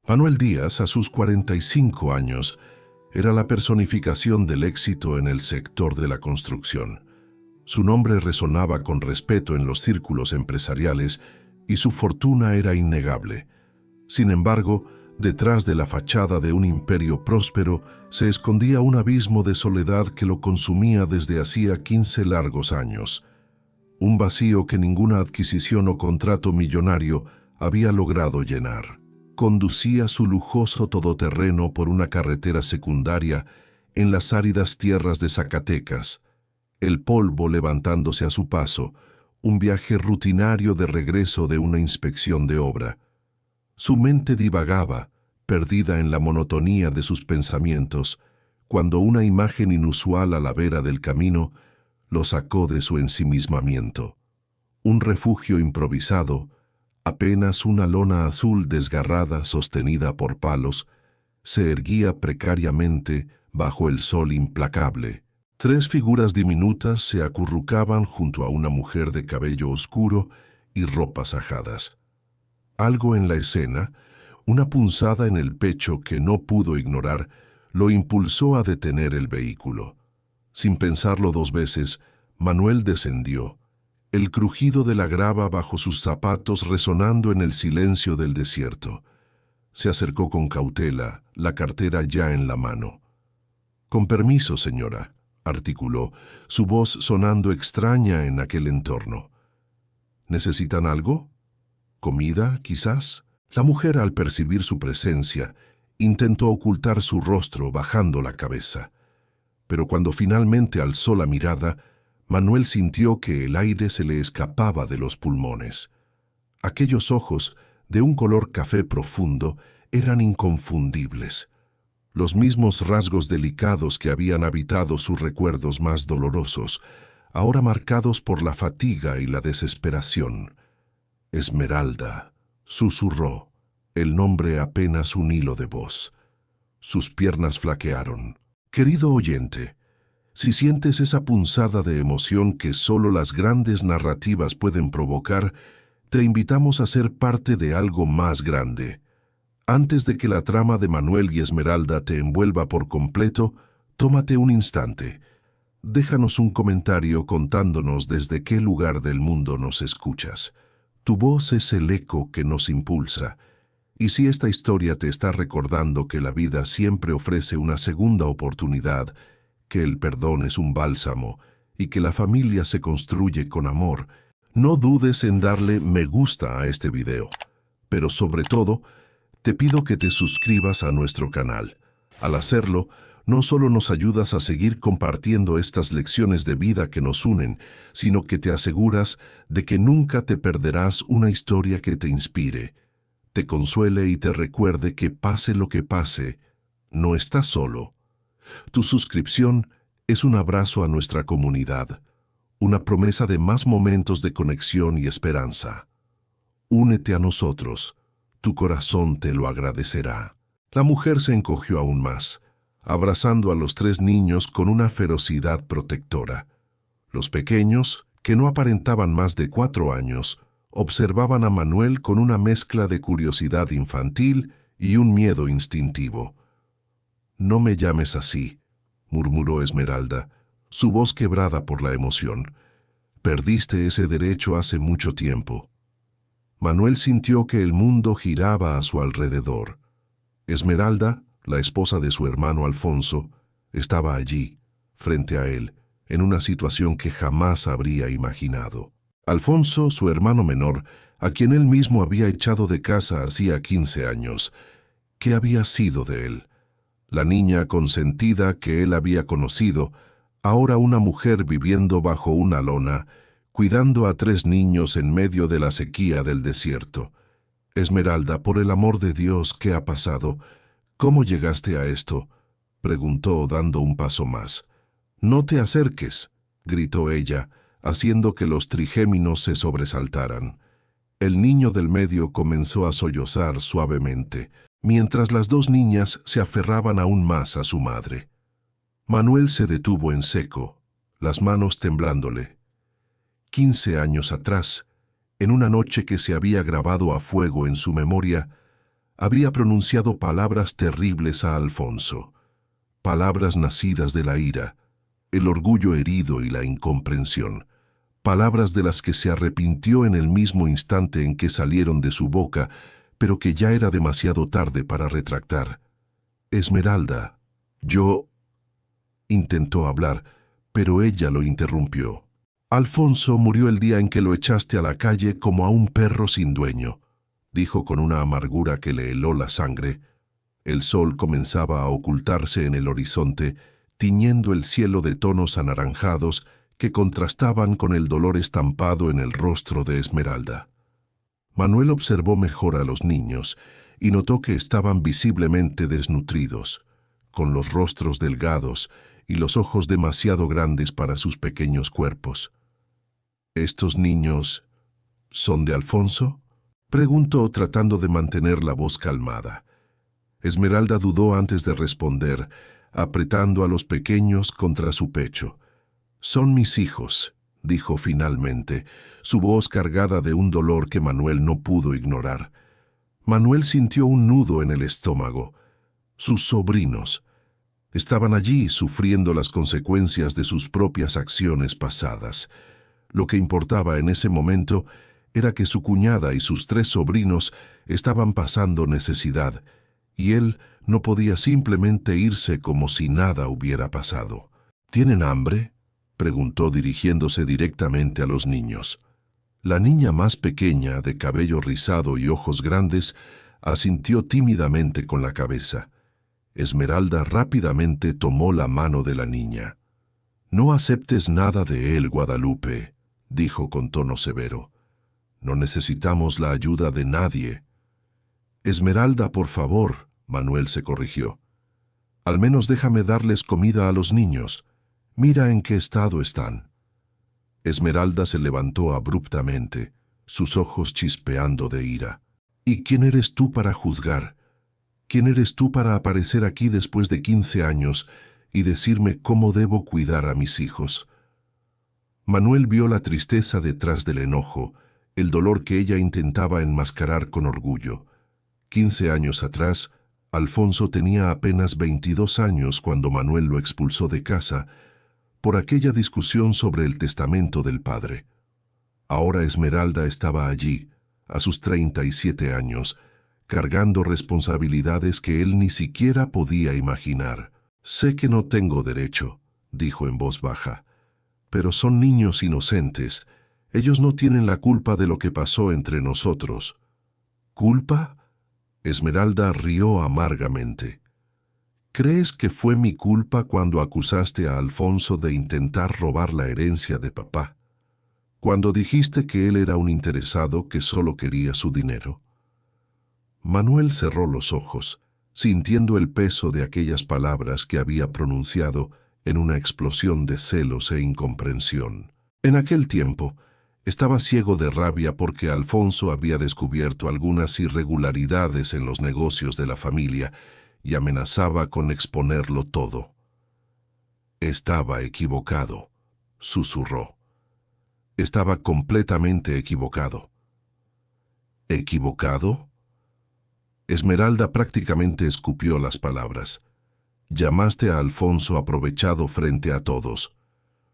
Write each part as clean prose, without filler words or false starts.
Manuel Díaz, a sus 45 años, era la personificación del éxito en el sector de la construcción. Su nombre resonaba con respeto en los círculos empresariales y su fortuna era innegable. Sin embargo, detrás de la fachada de un imperio próspero se escondía un abismo de soledad que lo consumía desde hacía 15 largos años. Un vacío que ninguna adquisición o contrato millonario había logrado llenar. Conducía su lujoso todoterreno por una carretera secundaria en las áridas tierras de Zacatecas, el polvo levantándose a su paso, un viaje rutinario de regreso de una inspección de obra. Su mente divagaba, perdida en la monotonía de sus pensamientos, cuando una imagen inusual a la vera del camino lo sacó de su ensimismamiento. Un refugio improvisado, apenas una lona azul desgarrada sostenida por palos, se erguía precariamente bajo el sol implacable. 3 figuras diminutas se acurrucaban junto a una mujer de cabello oscuro y ropas ajadas. Algo en la escena, una punzada en el pecho que no pudo ignorar, lo impulsó a detener el vehículo. Sin pensarlo 2 veces, Manuel descendió, el crujido de la grava bajo sus zapatos resonando en el silencio del desierto. Se acercó con cautela, la cartera ya en la mano. «Con permiso, señora», articuló, su voz sonando extraña en aquel entorno. «¿Necesitan algo? ¿Comida, quizás?» La mujer, al percibir su presencia, intentó ocultar su rostro bajando la cabeza. Pero cuando finalmente alzó la mirada, Manuel sintió que el aire se le escapaba de los pulmones. Aquellos ojos, de un color café profundo, eran inconfundibles. Los mismos rasgos delicados que habían habitado sus recuerdos más dolorosos, ahora marcados por la fatiga y la desesperación. «Esmeralda», susurró, el nombre apenas un hilo de voz. Sus piernas flaquearon. «Querido oyente, si sientes esa punzada de emoción que solo las grandes narrativas pueden provocar, te invitamos a ser parte de algo más grande. Antes de que la trama de Manuel y Esmeralda te envuelva por completo, tómate un instante. Déjanos un comentario contándonos desde qué lugar del mundo nos escuchas. Tu voz es el eco que nos impulsa. Y si esta historia te está recordando que la vida siempre ofrece una segunda oportunidad, que el perdón es un bálsamo y que la familia se construye con amor, no dudes en darle me gusta a este video. Pero sobre todo, te pido que te suscribas a nuestro canal. Al hacerlo, no solo nos ayudas a seguir compartiendo estas lecciones de vida que nos unen, sino que te aseguras de que nunca te perderás una historia que te inspire, te consuele y te recuerde que pase lo que pase, no estás solo. Tu suscripción es un abrazo a nuestra comunidad, una promesa de más momentos de conexión y esperanza. Únete a nosotros, tu corazón te lo agradecerá. La mujer se encogió aún más, abrazando a los 3 niños con una ferocidad protectora. Los pequeños, que no aparentaban más de 4 años, observaban a Manuel con una mezcla de curiosidad infantil y un miedo instintivo. «No me llames así», murmuró Esmeralda, su voz quebrada por la emoción. «Perdiste ese derecho hace mucho tiempo». Manuel sintió que el mundo giraba a su alrededor. Esmeralda, la esposa de su hermano Alfonso, estaba allí, frente a él, en una situación que jamás habría imaginado. Alfonso, su hermano menor, a quien él mismo había echado de casa hacía 15 años. ¿Qué había sido de él? La niña consentida que él había conocido, ahora una mujer viviendo bajo una lona, cuidando a 3 niños en medio de la sequía del desierto. «Esmeralda, por el amor de Dios, ¿qué ha pasado? ¿Cómo llegaste a esto?», preguntó dando un paso más. «No te acerques», gritó ella, haciendo que los trigéminos se sobresaltaran. El niño del medio comenzó a sollozar suavemente, mientras las 2 niñas se aferraban aún más a su madre. Manuel se detuvo en seco, las manos temblándole. 15 años atrás, en una noche que se había grabado a fuego en su memoria, Habría pronunciado palabras terribles a Alfonso, palabras nacidas de la ira, el orgullo herido y la incomprensión, palabras de las que se arrepintió en el mismo instante en que salieron de su boca, pero que ya era demasiado tarde para retractar. Esmeralda, yo... intentó hablar, pero ella lo interrumpió. Alfonso murió el día en que lo echaste a la calle como a un perro sin dueño, dijo con una amargura que le heló la sangre. El sol comenzaba a ocultarse en el horizonte, tiñendo el cielo de tonos anaranjados que contrastaban con el dolor estampado en el rostro de Esmeralda. Manuel observó mejor a los niños y notó que estaban visiblemente desnutridos, con los rostros delgados y los ojos demasiado grandes para sus pequeños cuerpos. ¿Estos niños son de Alfonso?, preguntó tratando de mantener la voz calmada. Esmeralda dudó antes de responder, apretando a los pequeños contra su pecho. «Son mis hijos», dijo finalmente, su voz cargada de un dolor que Manuel no pudo ignorar. Manuel sintió un nudo en el estómago. Sus sobrinos estaban allí sufriendo las consecuencias de sus propias acciones pasadas. Lo que importaba en ese momento era que su cuñada y sus 3 sobrinos estaban pasando necesidad, y él no podía simplemente irse como si nada hubiera pasado. «¿Tienen hambre?», preguntó dirigiéndose directamente a los niños. La niña más pequeña, de cabello rizado y ojos grandes, asintió tímidamente con la cabeza. Esmeralda rápidamente tomó la mano de la niña. «No aceptes nada de él, Guadalupe», dijo con tono severo. «No necesitamos la ayuda de nadie». «Esmeralda, por favor», Manuel se corrigió. «Al menos déjame darles comida a los niños. Mira en qué estado están». Esmeralda se levantó abruptamente, sus ojos chispeando de ira. «¿Y quién eres tú para juzgar? ¿Quién eres tú para aparecer aquí después de 15 años y decirme cómo debo cuidar a mis hijos?» Manuel vio la tristeza detrás del enojo, el dolor que ella intentaba enmascarar con orgullo. 15 años atrás, Alfonso tenía apenas 22 años cuando Manuel lo expulsó de casa por aquella discusión sobre el testamento del padre. Ahora Esmeralda estaba allí, a sus 37 años, cargando responsabilidades que él ni siquiera podía imaginar. «Sé que no tengo derecho», dijo en voz baja, «pero son niños inocentes. Ellos no tienen la culpa de lo que pasó entre nosotros». «¿Culpa?», Esmeralda rió amargamente. «¿Crees que fue mi culpa cuando acusaste a Alfonso de intentar robar la herencia de papá? Cuando dijiste que él era un interesado que solo quería su dinero». Manuel cerró los ojos, sintiendo el peso de aquellas palabras que había pronunciado en una explosión de celos e incomprensión. En aquel tiempo, estaba ciego de rabia porque Alfonso había descubierto algunas irregularidades en los negocios de la familia y amenazaba con exponerlo todo. «Estaba equivocado», susurró. «Estaba completamente equivocado». «¿Equivocado?». Esmeralda prácticamente escupió las palabras. «Llamaste a Alfonso aprovechado frente a todos.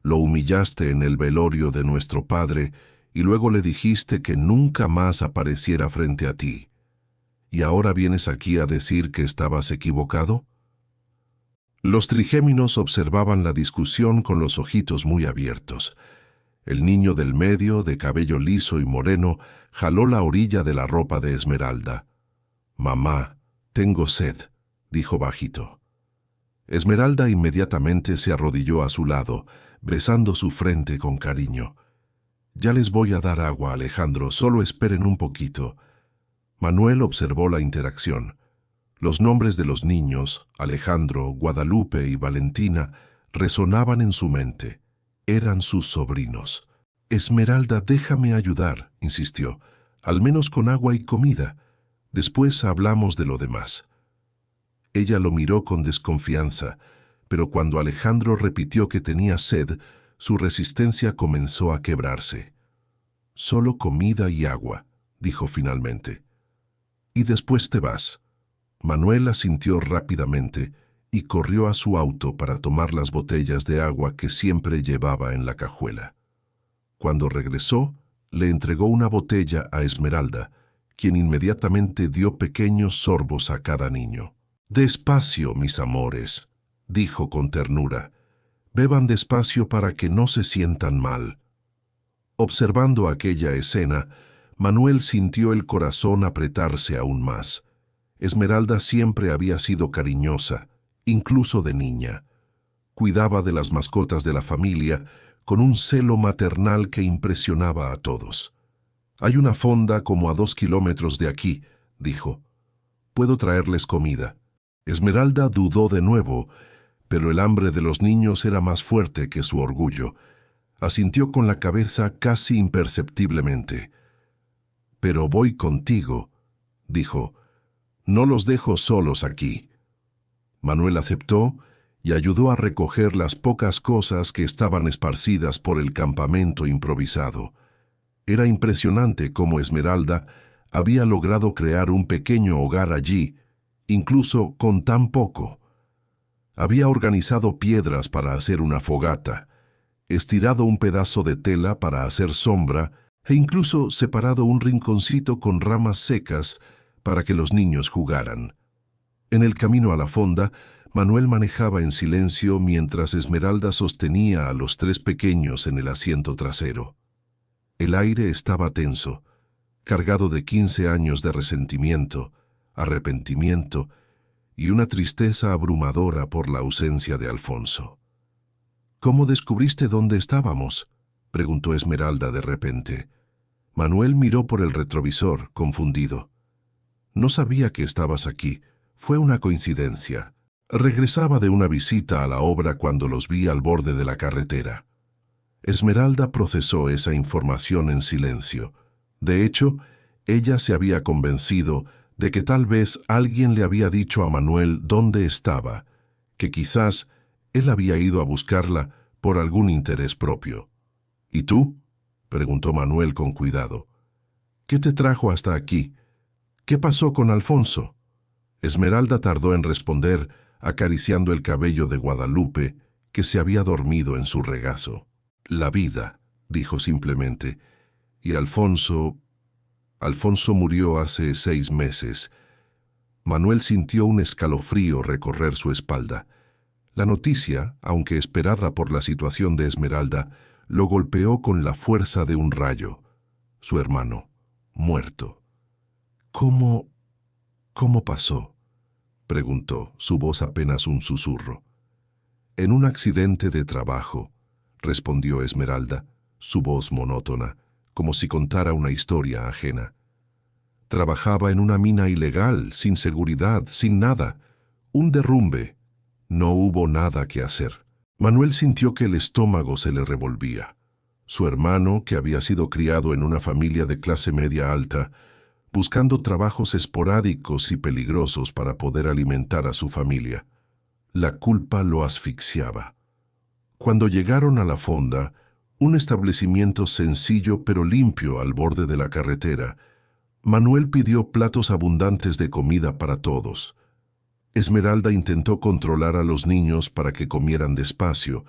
Lo humillaste en el velorio de nuestro padre y luego le dijiste que nunca más apareciera frente a ti. ¿Y ahora vienes aquí a decir que estabas equivocado?». Los trigéminos observaban la discusión con los ojitos muy abiertos. El niño del medio, de cabello liso y moreno, jaló la orilla de la ropa de Esmeralda. «Mamá, tengo sed», dijo bajito. Esmeralda inmediatamente se arrodilló a su lado, besando su frente con cariño. «Ya les voy a dar agua, Alejandro, solo esperen un poquito». Manuel observó la interacción. Los nombres de los niños, Alejandro, Guadalupe y Valentina, resonaban en su mente. Eran sus sobrinos. «Esmeralda, déjame ayudar», insistió, «al menos con agua y comida. Después hablamos de lo demás». Ella lo miró con desconfianza, pero cuando Alejandro repitió que tenía sed, su resistencia comenzó a quebrarse. «Solo comida y agua», dijo finalmente. Y después te vas. Manuel asintió rápidamente y corrió a su auto para tomar las botellas de agua que siempre llevaba en la cajuela. Cuando regresó, le entregó una botella a Esmeralda, quien inmediatamente dio pequeños sorbos a cada niño. «Despacio, mis amores», dijo con ternura. «Beban despacio para que no se sientan mal». Observando aquella escena, Manuel sintió el corazón apretarse aún más. Esmeralda siempre había sido cariñosa, incluso de niña. Cuidaba de las mascotas de la familia con un celo maternal que impresionaba a todos. «Hay una fonda como a 2 kilómetros de aquí», dijo. «Puedo traerles comida». Esmeralda dudó de nuevo, pero el hambre de los niños era más fuerte que su orgullo. Asintió con la cabeza casi imperceptiblemente. «Pero voy contigo», dijo. «No los dejo solos aquí». Manuel aceptó y ayudó a recoger las pocas cosas que estaban esparcidas por el campamento improvisado. Era impresionante cómo Esmeralda había logrado crear un pequeño hogar allí, incluso con tan poco. Había organizado piedras para hacer una fogata, estirado un pedazo de tela para hacer sombra e incluso separado un rinconcito con ramas secas para que los niños jugaran. En el camino a la fonda, Manuel manejaba en silencio mientras Esmeralda sostenía a los 3 pequeños en el asiento trasero. El aire estaba tenso, cargado de 15 años de resentimiento, arrepentimiento y una tristeza abrumadora por la ausencia de Alfonso. «¿Cómo descubriste dónde estábamos?», preguntó Esmeralda de repente. Manuel miró por el retrovisor, confundido. «No sabía que estabas aquí. Fue una coincidencia. Regresaba de una visita a la obra cuando los vi al borde de la carretera». Esmeralda procesó esa información en silencio. De hecho, ella se había convencido de que tal vez alguien le había dicho a Manuel dónde estaba, que quizás él había ido a buscarla por algún interés propio. «¿Y tú?», preguntó Manuel con cuidado. «¿Qué te trajo hasta aquí? ¿Qué pasó con Alfonso?». Esmeralda tardó en responder, acariciando el cabello de Guadalupe, que se había dormido en su regazo. «La vida», dijo simplemente, «y Alfonso murió hace 6 meses». Manuel sintió un escalofrío recorrer su espalda. La noticia, aunque esperada por la situación de Esmeralda, lo golpeó con la fuerza de un rayo. Su hermano, muerto. «¿Cómo pasó?», preguntó, su voz apenas un susurro. «En un accidente de trabajo», respondió Esmeralda, su voz monótona, como si contara una historia ajena. «Trabajaba en una mina ilegal, sin seguridad, sin nada. Un derrumbe. No hubo nada que hacer». Manuel sintió que el estómago se le revolvía. Su hermano, que había sido criado en una familia de clase media alta, buscando trabajos esporádicos y peligrosos para poder alimentar a su familia. La culpa lo asfixiaba. Cuando llegaron a la fonda, un establecimiento sencillo pero limpio al borde de la carretera, Manuel pidió platos abundantes de comida para todos. Esmeralda intentó controlar a los niños para que comieran despacio,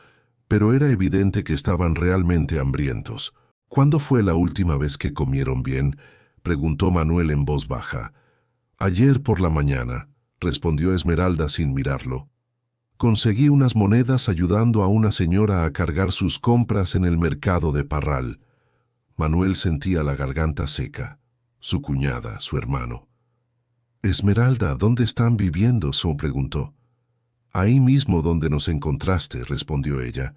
pero era evidente que estaban realmente hambrientos. «¿Cuándo fue la última vez que comieron bien?», preguntó Manuel en voz baja. «Ayer por la mañana», respondió Esmeralda sin mirarlo. «Conseguí unas monedas ayudando a una señora a cargar sus compras en el mercado de Parral». Manuel sentía la garganta seca. Su cuñada, su hermano. «Esmeralda, ¿dónde están viviendo?», preguntó. «Ahí mismo donde nos encontraste», respondió ella.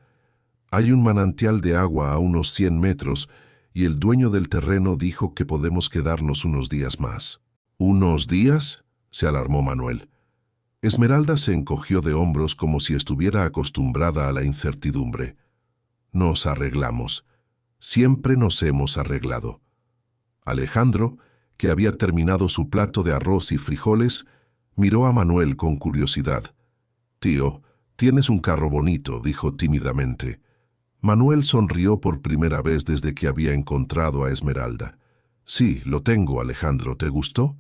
«Hay un manantial de agua a unos 100 metros y el dueño del terreno dijo que podemos quedarnos unos días más». «¿Unos días?», se alarmó Manuel. Esmeralda se encogió de hombros como si estuviera acostumbrada a la incertidumbre. «Nos arreglamos. Siempre nos hemos arreglado». Alejandro, que había terminado su plato de arroz y frijoles, miró a Manuel con curiosidad. «Tío, tienes un carro bonito», dijo tímidamente. Manuel sonrió por primera vez desde que había encontrado a Esmeralda. «Sí, lo tengo, Alejandro. ¿Te gustó?».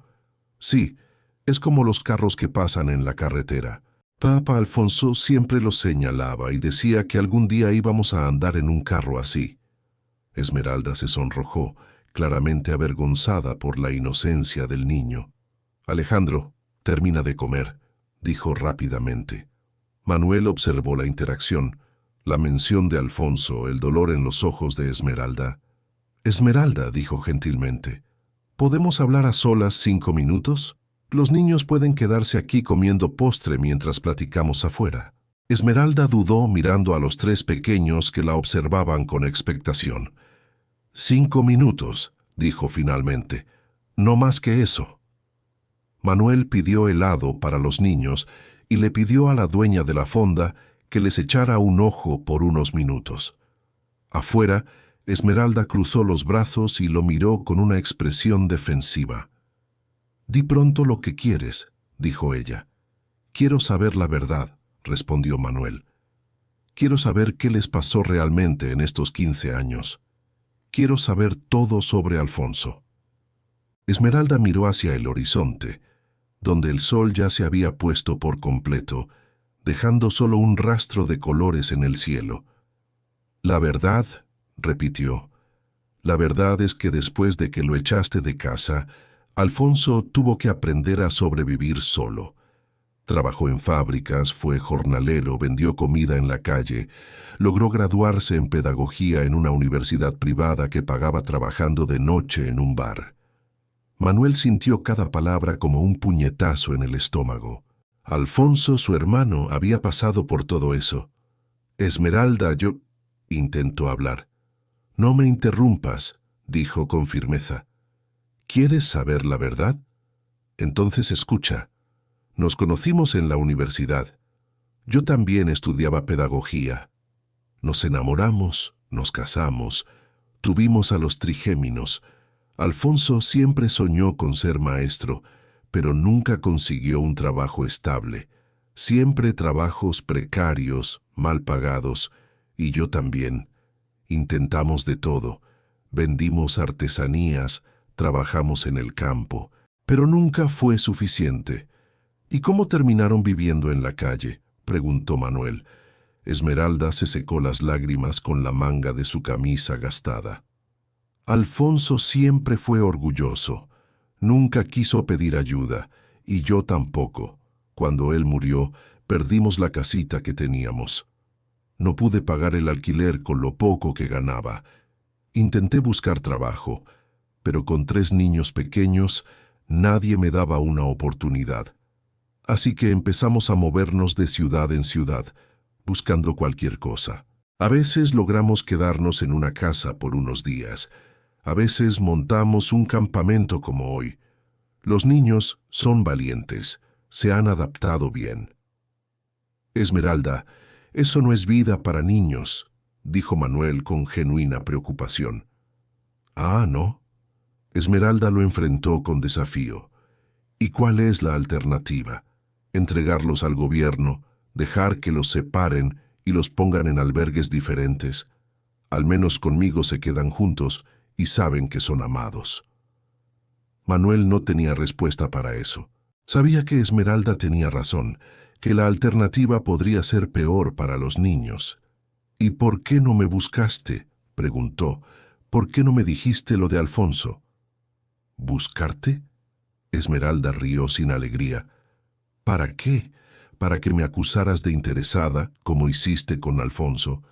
Sí, es como los carros que pasan en la carretera. Papa Alfonso siempre los señalaba y decía que algún día íbamos a andar en un carro así. Esmeralda se sonrojó, claramente avergonzada por la inocencia del niño. Alejandro, termina de comer, dijo rápidamente. Manuel observó la interacción, la mención de Alfonso, el dolor en los ojos de Esmeralda. Esmeralda, dijo gentilmente, ¿podemos hablar a solas 5 minutos? Los niños pueden quedarse aquí comiendo postre mientras platicamos afuera. Esmeralda dudó mirando a los 3 pequeños que la observaban con expectación. 5 minutos, dijo finalmente. No más que eso. Manuel pidió helado para los niños y le pidió a la dueña de la fonda que les echara un ojo por unos minutos. Afuera, Esmeralda cruzó los brazos y lo miró con una expresión defensiva. «Di pronto lo que quieres», dijo ella. «Quiero saber la verdad», respondió Manuel. «Quiero saber qué les pasó realmente en estos 15 años. Quiero saber todo sobre Alfonso». Esmeralda miró hacia el horizonte, donde el sol ya se había puesto por completo, dejando solo un rastro de colores en el cielo. «La verdad», repitió, «la verdad es que después de que lo echaste de casa, Alfonso tuvo que aprender a sobrevivir solo. Trabajó en fábricas, fue jornalero, vendió comida en la calle, logró graduarse en pedagogía en una universidad privada que pagaba trabajando de noche en un bar». Manuel sintió cada palabra como un puñetazo en el estómago. Alfonso, su hermano, había pasado por todo eso. «Esmeralda, yo...» intentó hablar. «No me interrumpas», dijo con firmeza. «¿Quieres saber la verdad? Entonces escucha. Nos conocimos en la universidad. Yo también estudiaba pedagogía. Nos enamoramos, nos casamos, tuvimos a los trigéminos. Alfonso siempre soñó con ser maestro, pero nunca consiguió un trabajo estable. Siempre trabajos precarios, mal pagados, y yo también. Intentamos de todo. Vendimos artesanías, trabajamos en el campo, pero nunca fue suficiente. «¿Y cómo terminaron viviendo en la calle?», preguntó Manuel. Esmeralda se secó las lágrimas con la manga de su camisa gastada. «Alfonso siempre fue orgulloso. Nunca quiso pedir ayuda, y yo tampoco. Cuando él murió, perdimos la casita que teníamos. No pude pagar el alquiler con lo poco que ganaba. Intenté buscar trabajo, pero con 3 niños pequeños, nadie me daba una oportunidad. Así que empezamos a movernos de ciudad en ciudad, buscando cualquier cosa. A veces logramos quedarnos en una casa por unos días. A veces montamos un campamento como hoy. Los niños son valientes, se han adaptado bien». «Esmeralda, eso no es vida para niños», dijo Manuel con genuina preocupación. «Ah, ¿no?». Esmeralda lo enfrentó con desafío. «¿Y cuál es la alternativa? ¿Entregarlos al gobierno, dejar que los separen y los pongan en albergues diferentes? Al menos conmigo se quedan juntos y saben que son amados». Manuel no tenía respuesta para eso. Sabía que Esmeralda tenía razón, que la alternativa podría ser peor para los niños. «¿Y por qué no me buscaste?», preguntó. «¿Por qué no me dijiste lo de Alfonso?». «¿Buscarte?». Esmeralda rió sin alegría. «¿Para qué? ¿Para que me acusaras de interesada, como hiciste con Alfonso?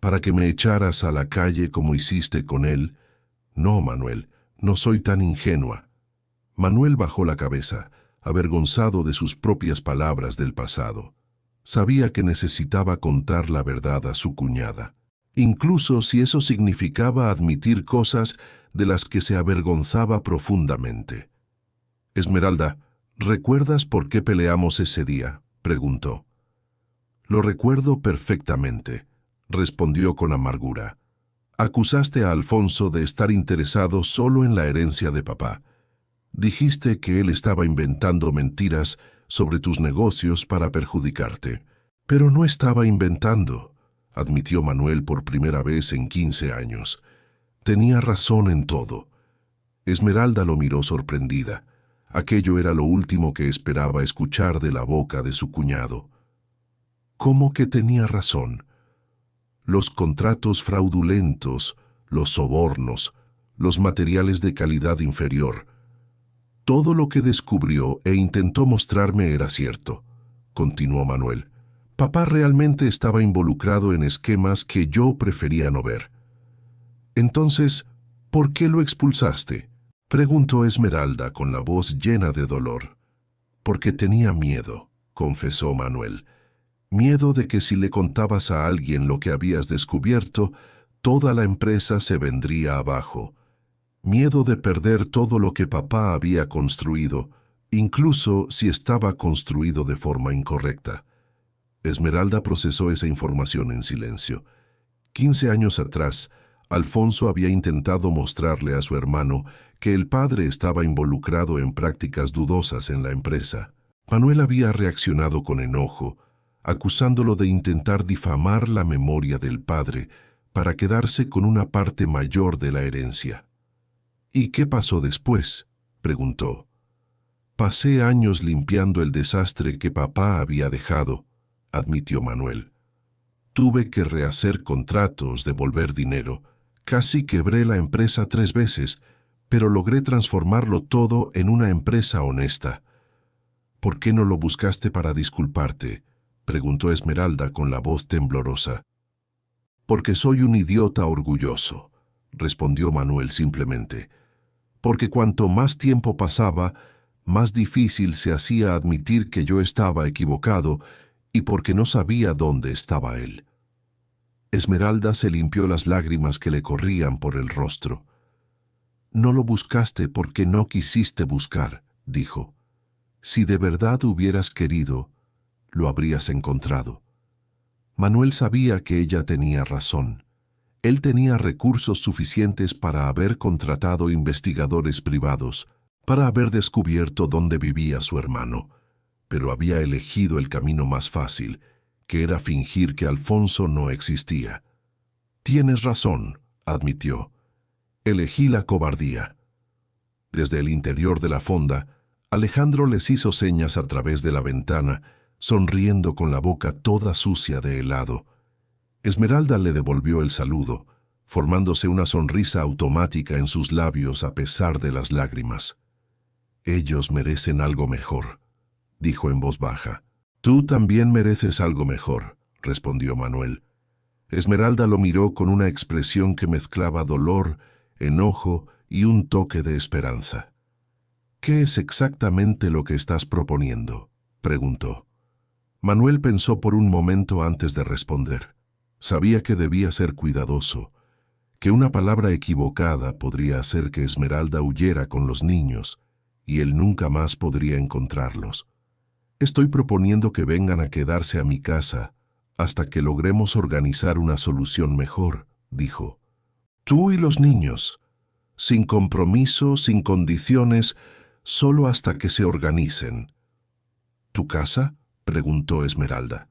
¿Para que me echaras a la calle como hiciste con él? No, Manuel, no soy tan ingenua». Manuel bajó la cabeza, avergonzado de sus propias palabras del pasado. Sabía que necesitaba contar la verdad a su cuñada, incluso si eso significaba admitir cosas de las que se avergonzaba profundamente. «Esmeralda, ¿recuerdas por qué peleamos ese día?», preguntó. «Lo recuerdo perfectamente», respondió con amargura. «Acusaste a Alfonso de estar interesado solo en la herencia de papá. Dijiste que él estaba inventando mentiras sobre tus negocios para perjudicarte. Pero no estaba inventando», admitió Manuel por primera vez en 15 años. Tenía razón en todo. Esmeralda lo miró sorprendida. Aquello era lo último que esperaba escuchar de la boca de su cuñado. ¿Cómo que tenía razón? Los contratos fraudulentos, los sobornos, los materiales de calidad inferior. Todo lo que descubrió e intentó mostrarme era cierto, continuó Manuel. Papá realmente estaba involucrado en esquemas que yo prefería no ver. Entonces, ¿por qué lo expulsaste?, preguntó Esmeralda con la voz llena de dolor. Porque tenía miedo, confesó Manuel. Miedo de que si le contabas a alguien lo que habías descubierto, toda la empresa se vendría abajo. Miedo de perder todo lo que papá había construido, incluso si estaba construido de forma incorrecta. Esmeralda procesó esa información en silencio. 15 años atrás, Alfonso había intentado mostrarle a su hermano que el padre estaba involucrado en prácticas dudosas en la empresa. Manuel había reaccionado con enojo, acusándolo de intentar difamar la memoria del padre para quedarse con una parte mayor de la herencia. ¿Y qué pasó después?, preguntó. Pasé años limpiando el desastre que papá había dejado, admitió Manuel. Tuve que rehacer contratos, devolver dinero. Casi quebré la empresa 3 veces, pero logré transformarlo todo en una empresa honesta. ¿Por qué no lo buscaste para disculparte?, preguntó Esmeralda con la voz temblorosa. Porque soy un idiota orgulloso, respondió Manuel simplemente. Porque cuanto más tiempo pasaba, más difícil se hacía admitir que yo estaba equivocado y porque no sabía dónde estaba él. Esmeralda se limpió las lágrimas que le corrían por el rostro. No lo buscaste porque no quisiste buscar, dijo. Si de verdad hubieras querido, lo habrías encontrado. Manuel sabía que ella tenía razón. Él tenía recursos suficientes para haber contratado investigadores privados, para haber descubierto dónde vivía su hermano, pero había elegido el camino más fácil, que era fingir que Alfonso no existía. Tienes razón, admitió. Elegí la cobardía. Desde el interior de la fonda, Alejandro les hizo señas a través de la ventana, sonriendo con la boca toda sucia de helado. Esmeralda le devolvió el saludo, formándose una sonrisa automática en sus labios a pesar de las lágrimas. Ellos merecen algo mejor, dijo en voz baja. Tú también mereces algo mejor, respondió Manuel. Esmeralda lo miró con una expresión que mezclaba dolor, enojo y un toque de esperanza. ¿Qué es exactamente lo que estás proponiendo?, preguntó. Manuel pensó por un momento antes de responder. Sabía que debía ser cuidadoso, que una palabra equivocada podría hacer que Esmeralda huyera con los niños y él nunca más podría encontrarlos. Estoy proponiendo que vengan a quedarse a mi casa hasta que logremos organizar una solución mejor, dijo. Tú y los niños, sin compromiso, sin condiciones, solo hasta que se organicen. ¿Tu casa?, preguntó Esmeralda.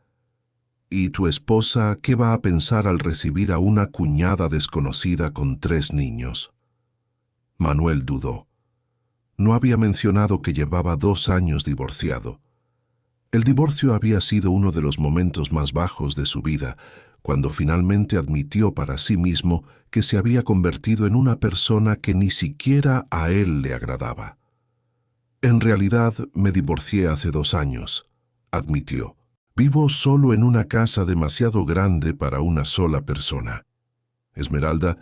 ¿Y tu esposa qué va a pensar al recibir a una cuñada desconocida con 3 niños? Manuel dudó. No había mencionado que llevaba 2 años divorciado. El divorcio había sido uno de los momentos más bajos de su vida, cuando finalmente admitió para sí mismo que se había convertido en una persona que ni siquiera a él le agradaba. En realidad, me divorcié hace 2 años, admitió. Vivo solo en una casa demasiado grande para una sola persona. Esmeralda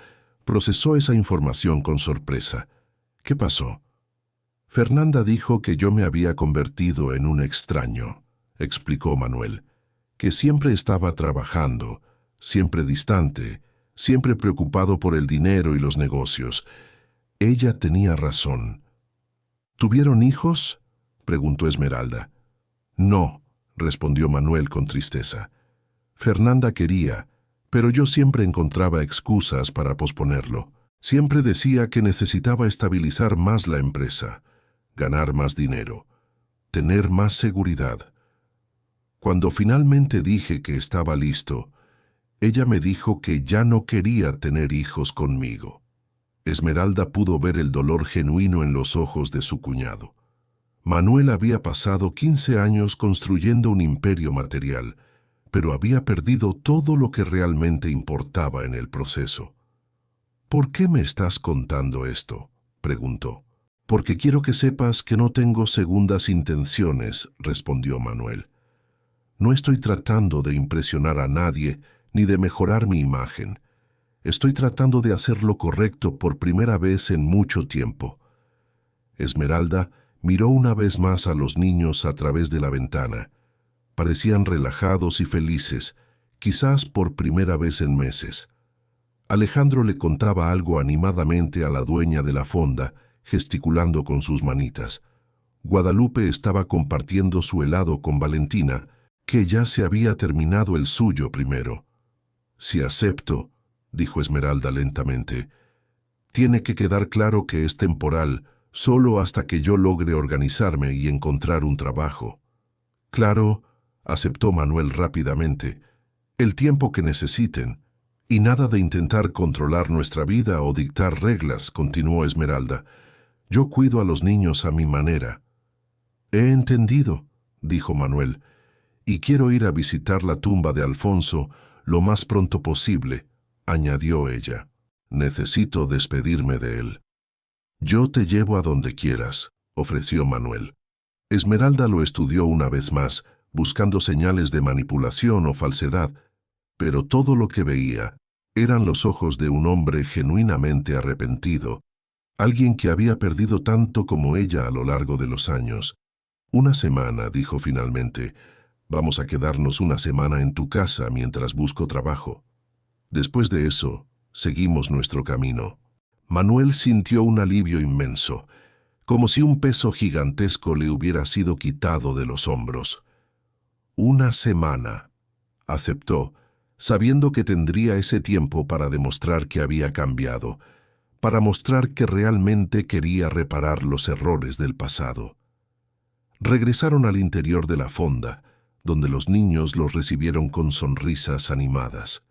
procesó esa información con sorpresa. ¿Qué pasó? Fernanda dijo que yo me había convertido en un extraño, explicó Manuel, que siempre estaba trabajando, siempre distante, siempre preocupado por el dinero y los negocios. Ella tenía razón. ¿Tuvieron hijos?, preguntó Esmeralda. No, respondió Manuel con tristeza. Fernanda quería, pero yo siempre encontraba excusas para posponerlo. Siempre decía que necesitaba estabilizar más la empresa, ganar más dinero, tener más seguridad. Cuando finalmente dije que estaba listo, ella me dijo que ya no quería tener hijos conmigo. Esmeralda pudo ver el dolor genuino en los ojos de su cuñado. Manuel había pasado 15 años construyendo un imperio material, pero había perdido todo lo que realmente importaba en el proceso. ¿Por qué me estás contando esto?, preguntó. Porque quiero que sepas que no tengo segundas intenciones, respondió Manuel. No estoy tratando de impresionar a nadie ni de mejorar mi imagen. Estoy tratando de hacer lo correcto por primera vez en mucho tiempo. Esmeralda miró una vez más a los niños a través de la ventana. Parecían relajados y felices, quizás por primera vez en meses. Alejandro le contaba algo animadamente a la dueña de la fonda, gesticulando con sus manitas. Guadalupe estaba compartiendo su helado con Valentina, que ya se había terminado el suyo primero. «Si acepto», dijo Esmeralda lentamente, «tiene que quedar claro que es temporal, solo hasta que yo logre organizarme y encontrar un trabajo». «Claro», aceptó Manuel rápidamente, «el tiempo que necesiten». «Y nada de intentar controlar nuestra vida o dictar reglas», continuó Esmeralda. «Yo cuido a los niños a mi manera». «He entendido», dijo Manuel, «y quiero ir a visitar la tumba de Alfonso lo más pronto posible», añadió ella. «Necesito despedirme de él». «Yo te llevo a donde quieras», ofreció Manuel. Esmeralda lo estudió una vez más, buscando señales de manipulación o falsedad, pero todo lo que veía eran los ojos de un hombre genuinamente arrepentido, alguien que había perdido tanto como ella a lo largo de los años. «Una semana», dijo finalmente. «Vamos a quedarnos una semana en tu casa mientras busco trabajo. Después de eso, seguimos nuestro camino». Manuel sintió un alivio inmenso, como si un peso gigantesco le hubiera sido quitado de los hombros. «Una semana», aceptó, sabiendo que tendría ese tiempo para demostrar que había cambiado, para mostrar que realmente quería reparar los errores del pasado. Regresaron al interior de la fonda, donde los niños los recibieron con sonrisas animadas.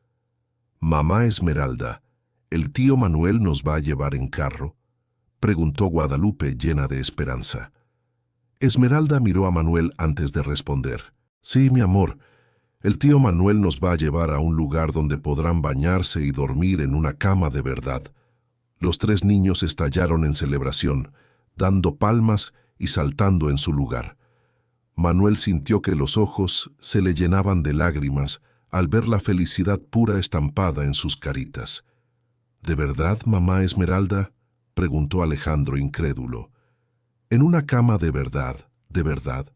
«Mamá Esmeralda, ¿el tío Manuel nos va a llevar en carro?», preguntó Guadalupe llena de esperanza. Esmeralda miró a Manuel antes de responder. «Sí, mi amor, el tío Manuel nos va a llevar a un lugar donde podrán bañarse y dormir en una cama de verdad». Los tres niños estallaron en celebración, dando palmas y saltando en su lugar. Manuel sintió que los ojos se le llenaban de lágrimas al ver la felicidad pura estampada en sus caritas. «¿De verdad, mamá Esmeralda?», preguntó Alejandro incrédulo. «¿En una cama de verdad, de verdad?»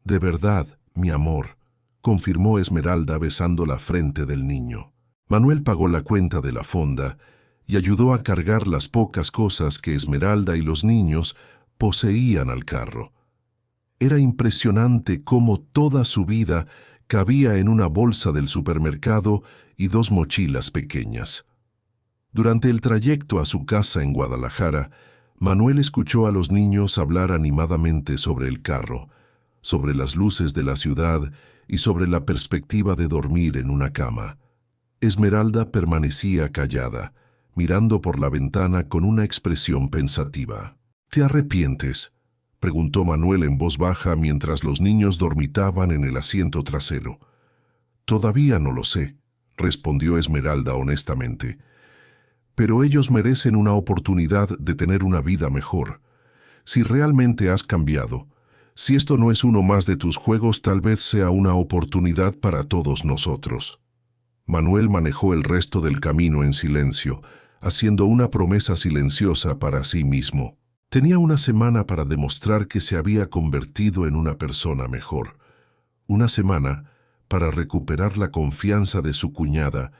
«De verdad, mi amor», confirmó Esmeralda besando la frente del niño. Manuel pagó la cuenta de la fonda y ayudó a cargar las pocas cosas que Esmeralda y los niños poseían al carro. Era impresionante cómo toda su vida cabía en una bolsa del supermercado y dos mochilas pequeñas. Durante el trayecto a su casa en Guadalajara, Manuel escuchó a los niños hablar animadamente sobre el carro, sobre las luces de la ciudad y sobre la perspectiva de dormir en una cama. Esmeralda permanecía callada, mirando por la ventana con una expresión pensativa. «¿Te arrepientes?», preguntó Manuel en voz baja mientras los niños dormitaban en el asiento trasero. «Todavía no lo sé», respondió Esmeralda honestamente. «Pero ellos merecen una oportunidad de tener una vida mejor. Si realmente has cambiado, si esto no es uno más de tus juegos, tal vez sea una oportunidad para todos nosotros». Manuel manejó el resto del camino en silencio, haciendo una promesa silenciosa para sí mismo. Tenía una semana para demostrar que se había convertido en una persona mejor. Una semana para recuperar la confianza de su cuñada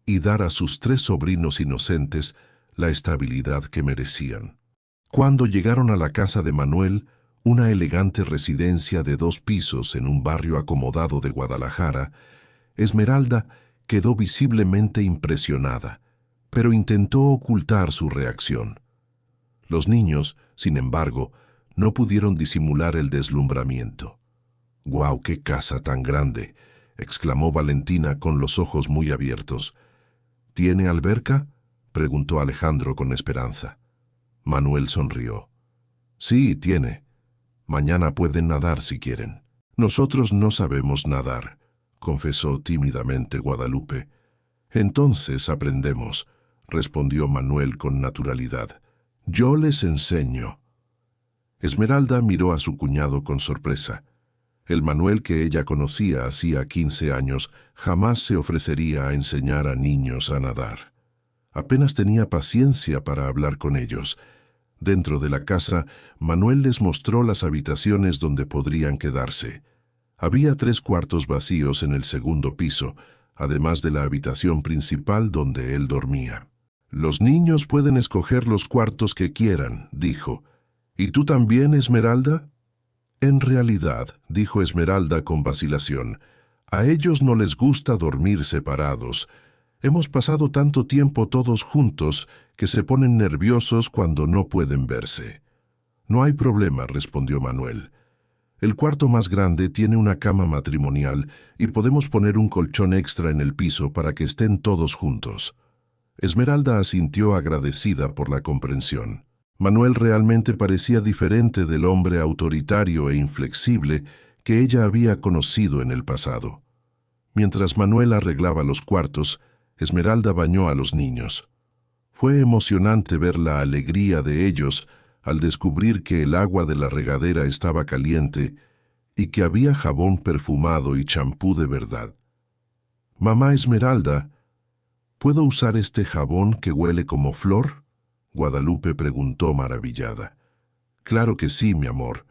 y dar a sus tres sobrinos inocentes la estabilidad que merecían. Cuando llegaron a la casa de Manuel, una elegante residencia de 2 pisos en un barrio acomodado de Guadalajara, Esmeralda quedó visiblemente impresionada, pero intentó ocultar su reacción. Los niños, sin embargo, no pudieron disimular el deslumbramiento. «¡Guau, qué casa tan grande!», exclamó Valentina con los ojos muy abiertos. «¿Tiene alberca?», preguntó Alejandro con esperanza. Manuel sonrió. «Sí, tiene. Mañana pueden nadar si quieren. Nosotros no sabemos nadar, confesó tímidamente Guadalupe. Entonces aprendemos, respondió Manuel con naturalidad. Yo les enseño. Esmeralda miró a su cuñado con sorpresa. El Manuel que ella conocía hacía 15 años jamás se ofrecería a enseñar a niños a nadar. Apenas tenía paciencia para hablar con ellos. Dentro de la casa, Manuel les mostró las habitaciones donde podrían quedarse. Había 3 cuartos vacíos en el segundo piso, además de la habitación principal donde él dormía. Los niños pueden escoger los cuartos que quieran, dijo. ¿Y tú también, Esmeralda? En realidad, dijo Esmeralda con vacilación, a ellos no les gusta dormir separados. Hemos pasado tanto tiempo todos juntos que se ponen nerviosos cuando no pueden verse. No hay problema, respondió Manuel. El cuarto más grande tiene una cama matrimonial y podemos poner un colchón extra en el piso para que estén todos juntos. Esmeralda asintió agradecida por la comprensión. Manuel realmente parecía diferente del hombre autoritario e inflexible que ella había conocido en el pasado. Mientras Manuel arreglaba los cuartos, Esmeralda bañó a los niños. Fue emocionante ver la alegría de ellos al descubrir que el agua de la regadera estaba caliente y que había jabón perfumado y champú de verdad. «Mamá Esmeralda, ¿puedo usar este jabón que huele como flor?», Guadalupe preguntó maravillada. «Claro que sí, mi amor.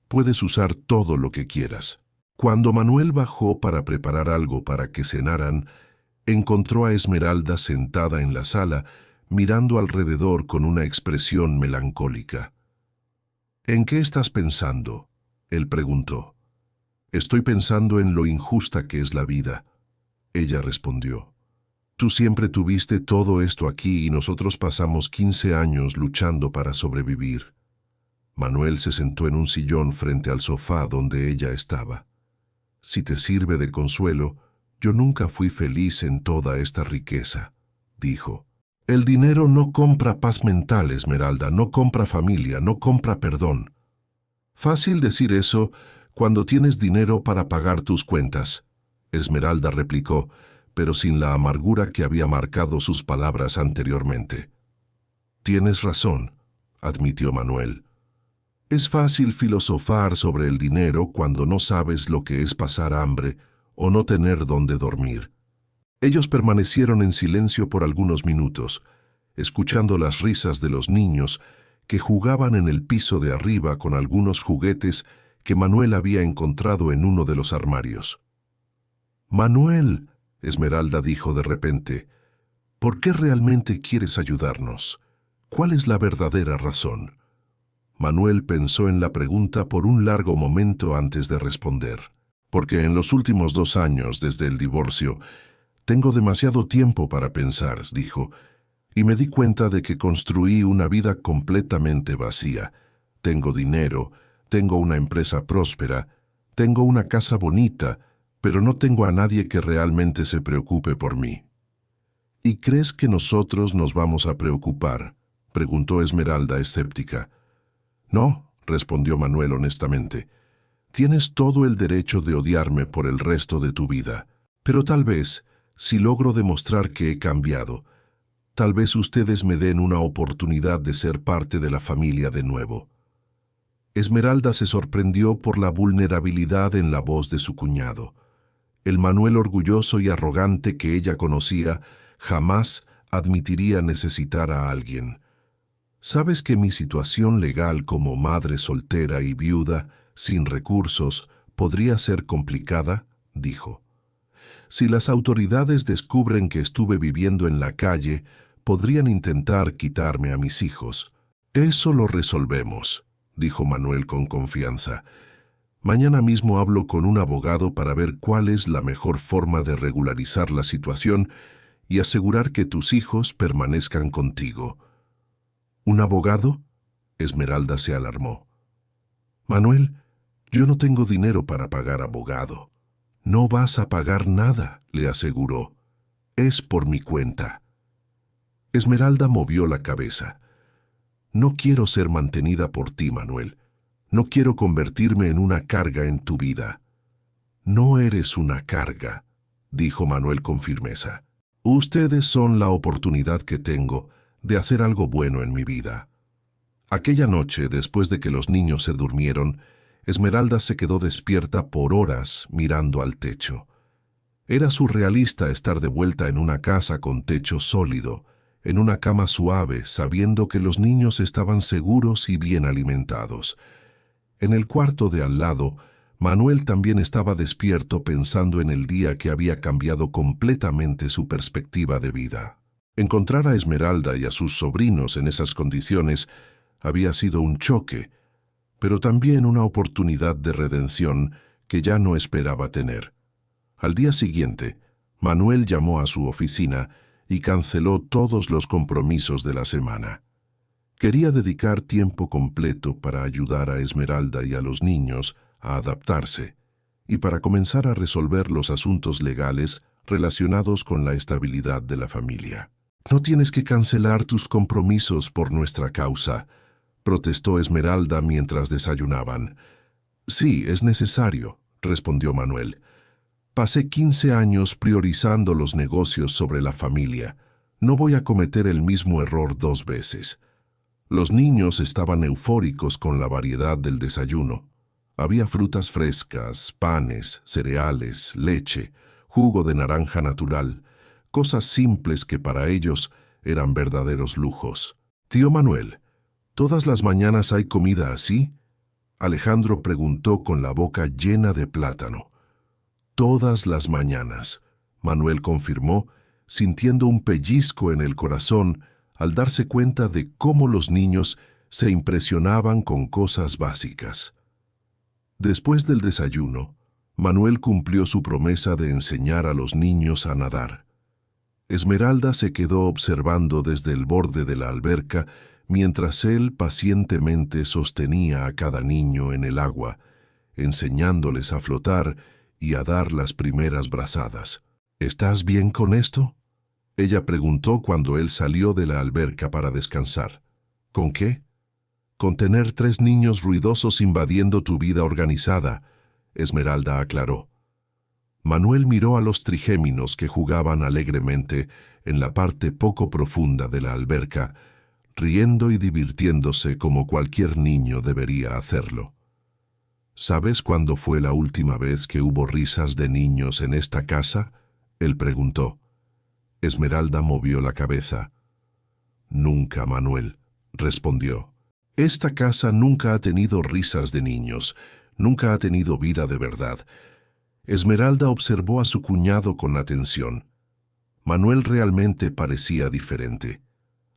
Puedes usar todo lo que quieras». Cuando Manuel bajó para preparar algo para que cenaran, encontró a Esmeralda sentada en la sala, mirando alrededor con una expresión melancólica. «¿En qué estás pensando?», él preguntó. «Estoy pensando en lo injusta que es la vida», ella respondió. «Tú siempre tuviste todo esto aquí y nosotros pasamos 15 años luchando para sobrevivir». Manuel se sentó en un sillón frente al sofá donde ella estaba. «Si te sirve de consuelo, yo nunca fui feliz en toda esta riqueza», dijo. «El dinero no compra paz mental, Esmeralda, no compra familia, no compra perdón». «Fácil decir eso cuando tienes dinero para pagar tus cuentas», Esmeralda replicó, pero sin la amargura que había marcado sus palabras anteriormente. «Tienes razón», admitió Manuel. «Es fácil filosofar sobre el dinero cuando no sabes lo que es pasar hambre o no tener dónde dormir». Ellos permanecieron en silencio por algunos minutos, escuchando las risas de los niños que jugaban en el piso de arriba con algunos juguetes que Manuel había encontrado en uno de los armarios. «Manuel», Esmeralda dijo de repente, «¿por qué realmente quieres ayudarnos? ¿Cuál es la verdadera razón?». Manuel pensó en la pregunta por un largo momento antes de responder. «Porque en los últimos 2 años, desde el divorcio, tengo demasiado tiempo para pensar», dijo, «y me di cuenta de que construí una vida completamente vacía. Tengo dinero, tengo una empresa próspera, tengo una casa bonita, pero no tengo a nadie que realmente se preocupe por mí». «¿Y crees que nosotros nos vamos a preocupar?», preguntó Esmeralda escéptica. «No», respondió Manuel honestamente. «Tienes todo el derecho de odiarme por el resto de tu vida, pero tal vez, si logro demostrar que he cambiado, tal vez ustedes me den una oportunidad de ser parte de la familia de nuevo». Esmeralda se sorprendió por la vulnerabilidad en la voz de su cuñado. El Manuel orgulloso y arrogante que ella conocía jamás admitiría necesitar a alguien. «¿Sabes que mi situación legal como madre soltera y viuda, sin recursos, podría ser complicada?», dijo. «Si las autoridades descubren que estuve viviendo en la calle, podrían intentar quitarme a mis hijos». «Eso lo resolvemos», dijo Manuel con confianza. «Mañana mismo hablo con un abogado para ver cuál es la mejor forma de regularizar la situación y asegurar que tus hijos permanezcan contigo». «¿Un abogado?», Esmeralda se alarmó. «Manuel, yo no tengo dinero para pagar abogado». «No vas a pagar nada», le aseguró. «Es por mi cuenta». Esmeralda movió la cabeza. «No quiero ser mantenida por ti, Manuel. No quiero convertirme en una carga en tu vida. No eres una carga, dijo Manuel con firmeza. Ustedes son la oportunidad que tengo de hacer algo bueno en mi vida. Aquella noche, después de que los niños se durmieron, Esmeralda se quedó despierta por horas mirando al techo. Era surrealista estar de vuelta en una casa con techo sólido, en una cama suave, sabiendo que los niños estaban seguros y bien alimentados. En el cuarto de al lado, Manuel también estaba despierto pensando en el día que había cambiado completamente su perspectiva de vida. Encontrar a Esmeralda y a sus sobrinos en esas condiciones había sido un choque, pero también una oportunidad de redención que ya no esperaba tener. Al día siguiente, Manuel llamó a su oficina y canceló todos los compromisos de la semana. Quería dedicar tiempo completo para ayudar a Esmeralda y a los niños a adaptarse y para comenzar a resolver los asuntos legales relacionados con la estabilidad de la familia. «No tienes que cancelar tus compromisos por nuestra causa», protestó Esmeralda mientras desayunaban. «Sí, es necesario», respondió Manuel. «Pasé 15 años priorizando los negocios sobre la familia. No voy a cometer el mismo error 2 veces». Los niños estaban eufóricos con la variedad del desayuno. Había frutas frescas, panes, cereales, leche, jugo de naranja natural, cosas simples que para ellos eran verdaderos lujos. «Tío Manuel, ¿todas las mañanas hay comida así?», Alejandro preguntó con la boca llena de plátano. «Todas las mañanas», Manuel confirmó, sintiendo un pellizco en el corazón al darse cuenta de cómo los niños se impresionaban con cosas básicas. Después del desayuno, Manuel cumplió su promesa de enseñar a los niños a nadar. Esmeralda se quedó observando desde el borde de la alberca mientras él pacientemente sostenía a cada niño en el agua, enseñándoles a flotar y a dar las primeras brazadas. «¿Estás bien con esto?», ella preguntó cuando él salió de la alberca para descansar. «¿Con qué?». «Con tener 3 niños ruidosos invadiendo tu vida organizada», Esmeralda aclaró. Manuel miró a los trigéminos que jugaban alegremente en la parte poco profunda de la alberca, riendo y divirtiéndose como cualquier niño debería hacerlo. «¿Sabes cuándo fue la última vez que hubo risas de niños en esta casa?», él preguntó. Esmeralda movió la cabeza. «Nunca, Manuel», respondió. «Esta casa nunca ha tenido risas de niños, nunca ha tenido vida de verdad». Esmeralda observó a su cuñado con atención. Manuel realmente parecía diferente.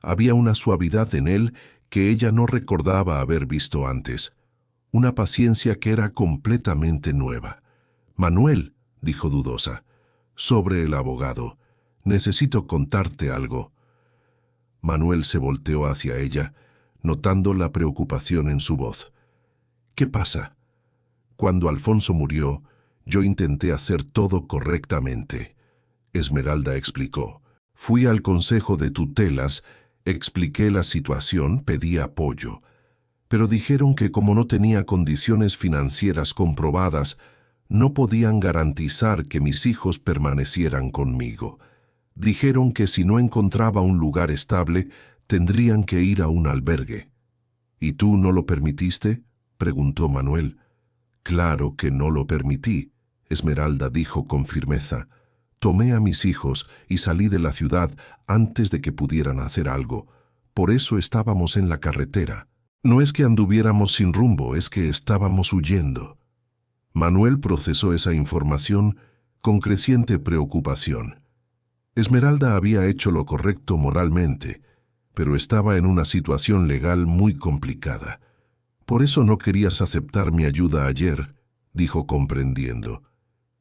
Había una suavidad en él que ella no recordaba haber visto antes, una paciencia que era completamente nueva. «Manuel», dijo dudosa, «sobre el abogado. Necesito contarte algo». Manuel se volteó hacia ella, notando la preocupación en su voz. «¿Qué pasa?». «Cuando Alfonso murió, yo intenté hacer todo correctamente», Esmeralda explicó. «Fui al consejo de tutelas, expliqué la situación, pedí apoyo. Pero dijeron que como no tenía condiciones financieras comprobadas, no podían garantizar que mis hijos permanecieran conmigo. Dijeron que si no encontraba un lugar estable, tendrían que ir a un albergue». «¿Y tú no lo permitiste?», preguntó Manuel. «Claro que no lo permití», Esmeralda dijo con firmeza. «Tomé a mis hijos y salí de la ciudad antes de que pudieran hacer algo. Por eso estábamos en la carretera. No es que anduviéramos sin rumbo, es que estábamos huyendo». Manuel procesó esa información con creciente preocupación. Esmeralda había hecho lo correcto moralmente, pero estaba en una situación legal muy complicada. «Por eso no querías aceptar mi ayuda ayer», dijo comprendiendo.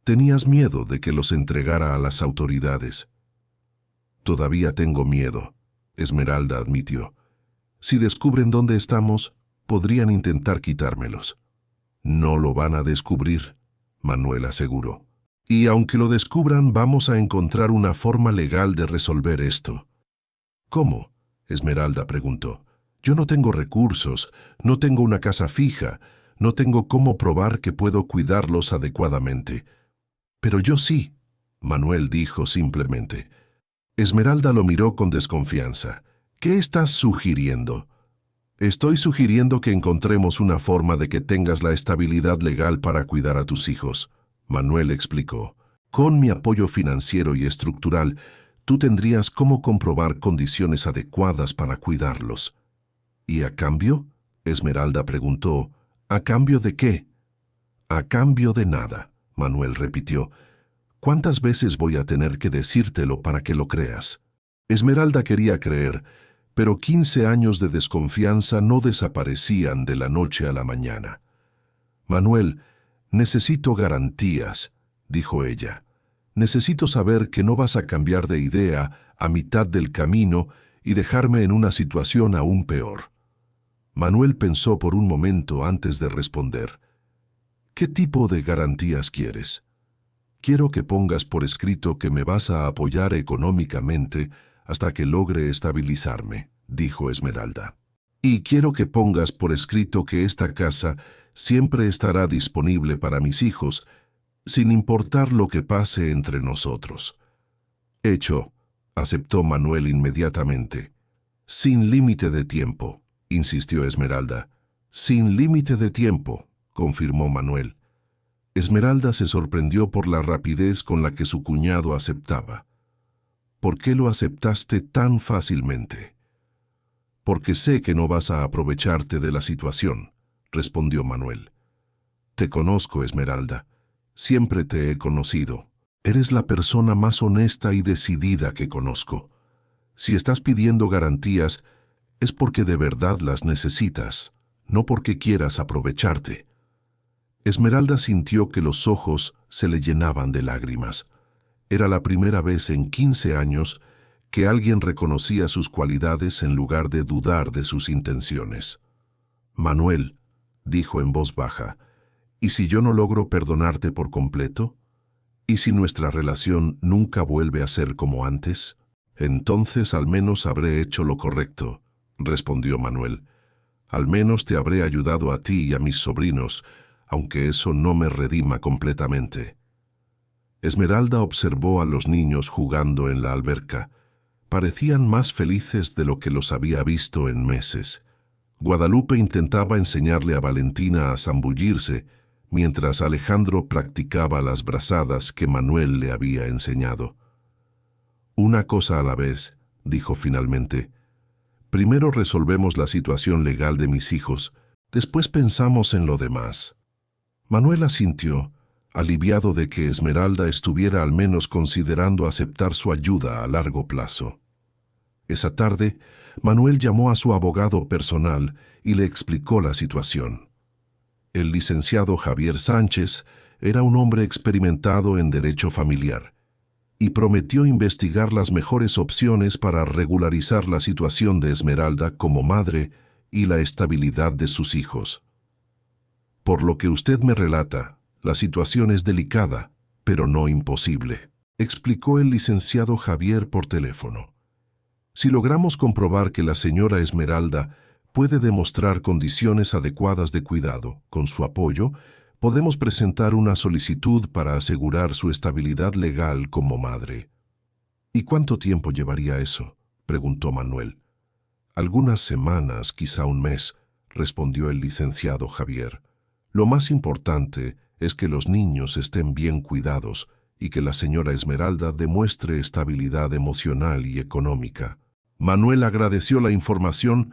«Tenías miedo de que los entregara a las autoridades». «Todavía tengo miedo», Esmeralda admitió. «Si descubren dónde estamos, podrían intentar quitármelos». «No lo van a descubrir», Manuel aseguró. «Y aunque lo descubran, vamos a encontrar una forma legal de resolver esto». «¿Cómo?», Esmeralda preguntó. «Yo no tengo recursos, no tengo una casa fija. No tengo cómo probar que puedo cuidarlos adecuadamente. Pero yo sí, Manuel dijo simplemente. Esmeralda lo miró con desconfianza. ¿Qué estás sugiriendo? Estoy sugiriendo que encontremos una forma de que tengas la estabilidad legal para cuidar a tus hijos, Manuel explicó. Con mi apoyo financiero y estructural, tú tendrías cómo comprobar condiciones adecuadas para cuidarlos. ¿Y a cambio? Esmeralda preguntó. ¿A cambio de qué? A cambio de nada, Manuel repitió. ¿Cuántas veces voy a tener que decírtelo para que lo creas? Esmeralda quería creer, pero 15 años de desconfianza no desaparecían de la noche a la mañana. Manuel, necesito garantías, dijo ella. Necesito saber que no vas a cambiar de idea a mitad del camino y dejarme en una situación aún peor. Manuel pensó por un momento antes de responder. ¿Qué tipo de garantías quieres? Quiero que pongas por escrito que me vas a apoyar económicamente hasta que logre estabilizarme, dijo Esmeralda. Y quiero que pongas por escrito que esta casa siempre estará disponible para mis hijos, sin importar lo que pase entre nosotros. Hecho, aceptó Manuel inmediatamente. Sin límite de tiempo, insistió Esmeralda. Sin límite de tiempo, confirmó Manuel. Esmeralda se sorprendió por la rapidez con la que su cuñado aceptaba. ¿Por qué lo aceptaste tan fácilmente? Porque sé que no vas a aprovecharte de la situación, respondió Manuel. Te conozco, Esmeralda. Siempre te he conocido. Eres la persona más honesta y decidida que conozco. Si estás pidiendo garantías, es porque de verdad las necesitas, no porque quieras aprovecharte. Esmeralda sintió que los ojos se le llenaban de lágrimas. Era la primera vez en 15 años que alguien reconocía sus cualidades en lugar de dudar de sus intenciones. Manuel, dijo en voz baja, ¿y si yo no logro perdonarte por completo? ¿Y si nuestra relación nunca vuelve a ser como antes? Entonces al menos habré hecho lo correcto, respondió Manuel. Al menos te habré ayudado a ti y a mis sobrinos, aunque eso no me redima completamente. Esmeralda observó a los niños jugando en la alberca. Parecían más felices de lo que los había visto en meses. Guadalupe intentaba enseñarle a Valentina a zambullirse, mientras Alejandro practicaba las brazadas que Manuel le había enseñado. Una cosa a la vez, dijo finalmente. Primero resolvemos la situación legal de mis hijos, después pensamos en lo demás. Manuel asintió, aliviado de que Esmeralda estuviera al menos considerando aceptar su ayuda a largo plazo. Esa tarde, Manuel llamó a su abogado personal y le explicó la situación. El licenciado Javier Sánchez era un hombre experimentado en derecho familiar y prometió investigar las mejores opciones para regularizar la situación de Esmeralda como madre y la estabilidad de sus hijos. Por lo que usted me relata, la situación es delicada, pero no imposible, explicó el licenciado Javier por teléfono. Si logramos comprobar que la señora Esmeralda puede demostrar condiciones adecuadas de cuidado, con su apoyo, podemos presentar una solicitud para asegurar su estabilidad legal como madre. ¿Y cuánto tiempo llevaría eso?, preguntó Manuel. Algunas semanas, quizá un mes, respondió el licenciado Javier. Lo más importante es que los niños estén bien cuidados y que la señora Esmeralda demuestre estabilidad emocional y económica. Manuel agradeció la información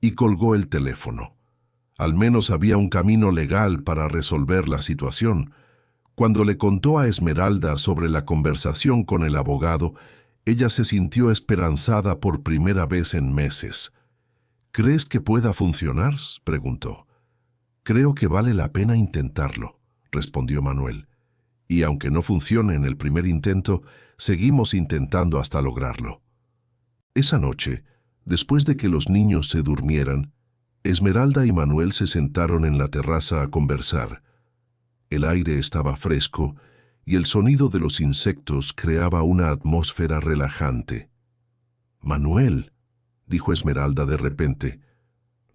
y colgó el teléfono. Al menos había un camino legal para resolver la situación. Cuando le contó a Esmeralda sobre la conversación con el abogado, ella se sintió esperanzada por primera vez en meses. ¿Crees que pueda funcionar?, preguntó. Creo que vale la pena intentarlo, respondió Manuel. Y aunque no funcione en el primer intento, seguimos intentando hasta lograrlo. Esa noche, después de que los niños se durmieran, Esmeralda y Manuel se sentaron en la terraza a conversar. El aire estaba fresco y el sonido de los insectos creaba una atmósfera relajante. «Manuel», dijo Esmeralda de repente,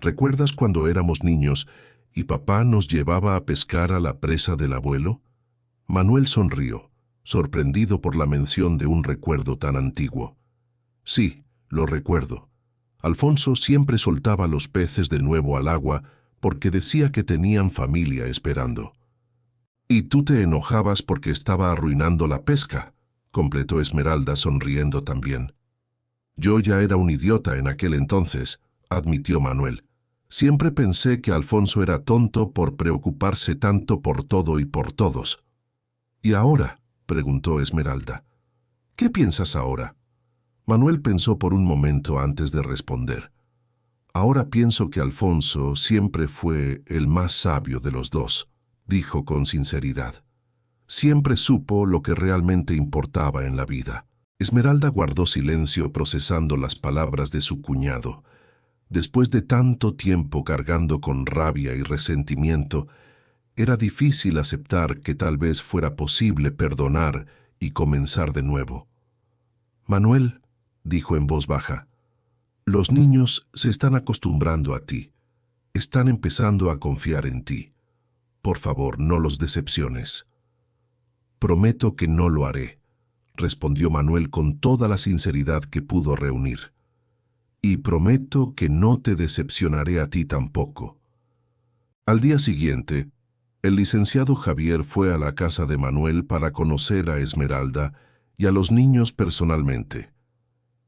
«¿recuerdas cuando éramos niños ¿Y papá nos llevaba a pescar a la presa del abuelo? Manuel sonrió, sorprendido por la mención de un recuerdo tan antiguo. Sí, lo recuerdo. Alfonso siempre soltaba los peces de nuevo al agua porque decía que tenían familia esperando. «¿Y tú te enojabas porque estaba arruinando la pesca?», completó Esmeralda sonriendo también. «Yo ya era un idiota en aquel entonces», admitió Manuel. «Siempre pensé que Alfonso era tonto por preocuparse tanto por todo y por todos». «¿Y ahora?», preguntó Esmeralda. «¿Qué piensas ahora?». Manuel pensó por un momento antes de responder. «Ahora pienso que Alfonso siempre fue el más sabio de los dos», dijo con sinceridad. «Siempre supo lo que realmente importaba en la vida». Esmeralda guardó silencio procesando las palabras de su cuñado. Después de tanto tiempo cargando con rabia y resentimiento, era difícil aceptar que tal vez fuera posible perdonar y comenzar de nuevo. «Manuel», dijo en voz baja, «los niños se están acostumbrando a ti. Están empezando a confiar en ti. Por favor, no los decepciones». «Prometo que no lo haré», respondió Manuel con toda la sinceridad que pudo reunir. «Y prometo que no te decepcionaré a ti tampoco». Al día siguiente, el licenciado Javier fue a la casa de Manuel para conocer a Esmeralda y a los niños personalmente.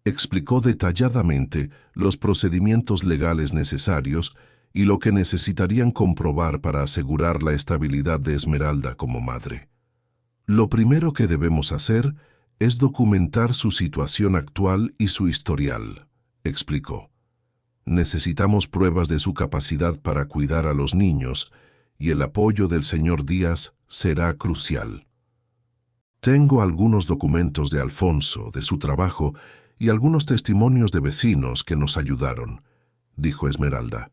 Explicó detalladamente los procedimientos legales necesarios y lo que necesitarían comprobar para asegurar la estabilidad de Esmeralda como madre. «Lo primero que debemos hacer es documentar su situación actual y su historial», explicó. «Necesitamos pruebas de su capacidad para cuidar a los niños y el apoyo del señor Díaz será crucial. Tengo algunos documentos de Alfonso, de su trabajo y algunos testimonios de vecinos que nos ayudaron», dijo Esmeralda.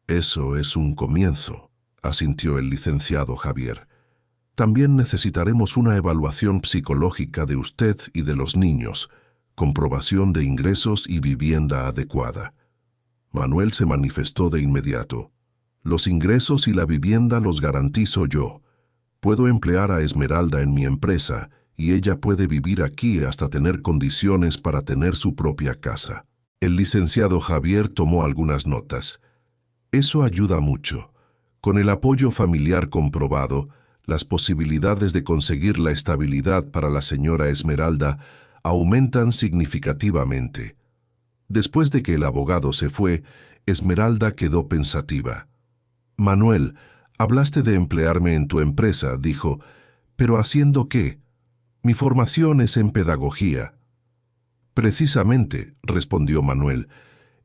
«Eso es un comienzo», asintió el licenciado Javier. «También necesitaremos una evaluación psicológica de usted y de los niños, comprobación de ingresos y vivienda adecuada». Manuel se manifestó de inmediato. «Los ingresos y la vivienda los garantizo yo. Puedo emplear a Esmeralda en mi empresa y ella puede vivir aquí hasta tener condiciones para tener su propia casa». El licenciado Javier tomó algunas notas. «Eso ayuda mucho. Con el apoyo familiar comprobado, las posibilidades de conseguir la estabilidad para la señora Esmeralda aumentan significativamente». Después de que el abogado se fue, Esmeralda quedó pensativa. «Manuel, hablaste de emplearme en tu empresa», dijo, «¿pero haciendo qué? Mi formación es en pedagogía». «Precisamente», respondió Manuel,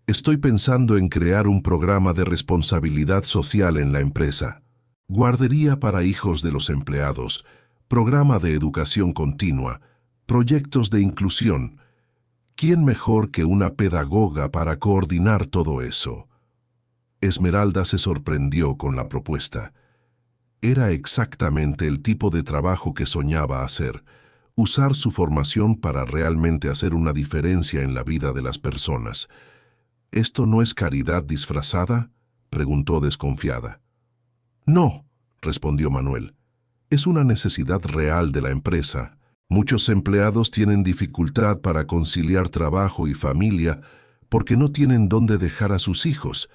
«estoy pensando en crear un programa de responsabilidad social en la empresa. Guardería para hijos de los empleados, programa de educación continua, proyectos de inclusión. ¿Quién mejor que una pedagoga para coordinar todo eso?». Esmeralda se sorprendió con la propuesta. Era exactamente el tipo de trabajo que soñaba hacer, usar su formación para realmente hacer una diferencia en la vida de las personas. «¿Esto no es caridad disfrazada?», preguntó desconfiada. «No», respondió Manuel. «Es una necesidad real de la empresa. Muchos empleados tienen dificultad para conciliar trabajo y familia porque no tienen dónde dejar a sus hijos,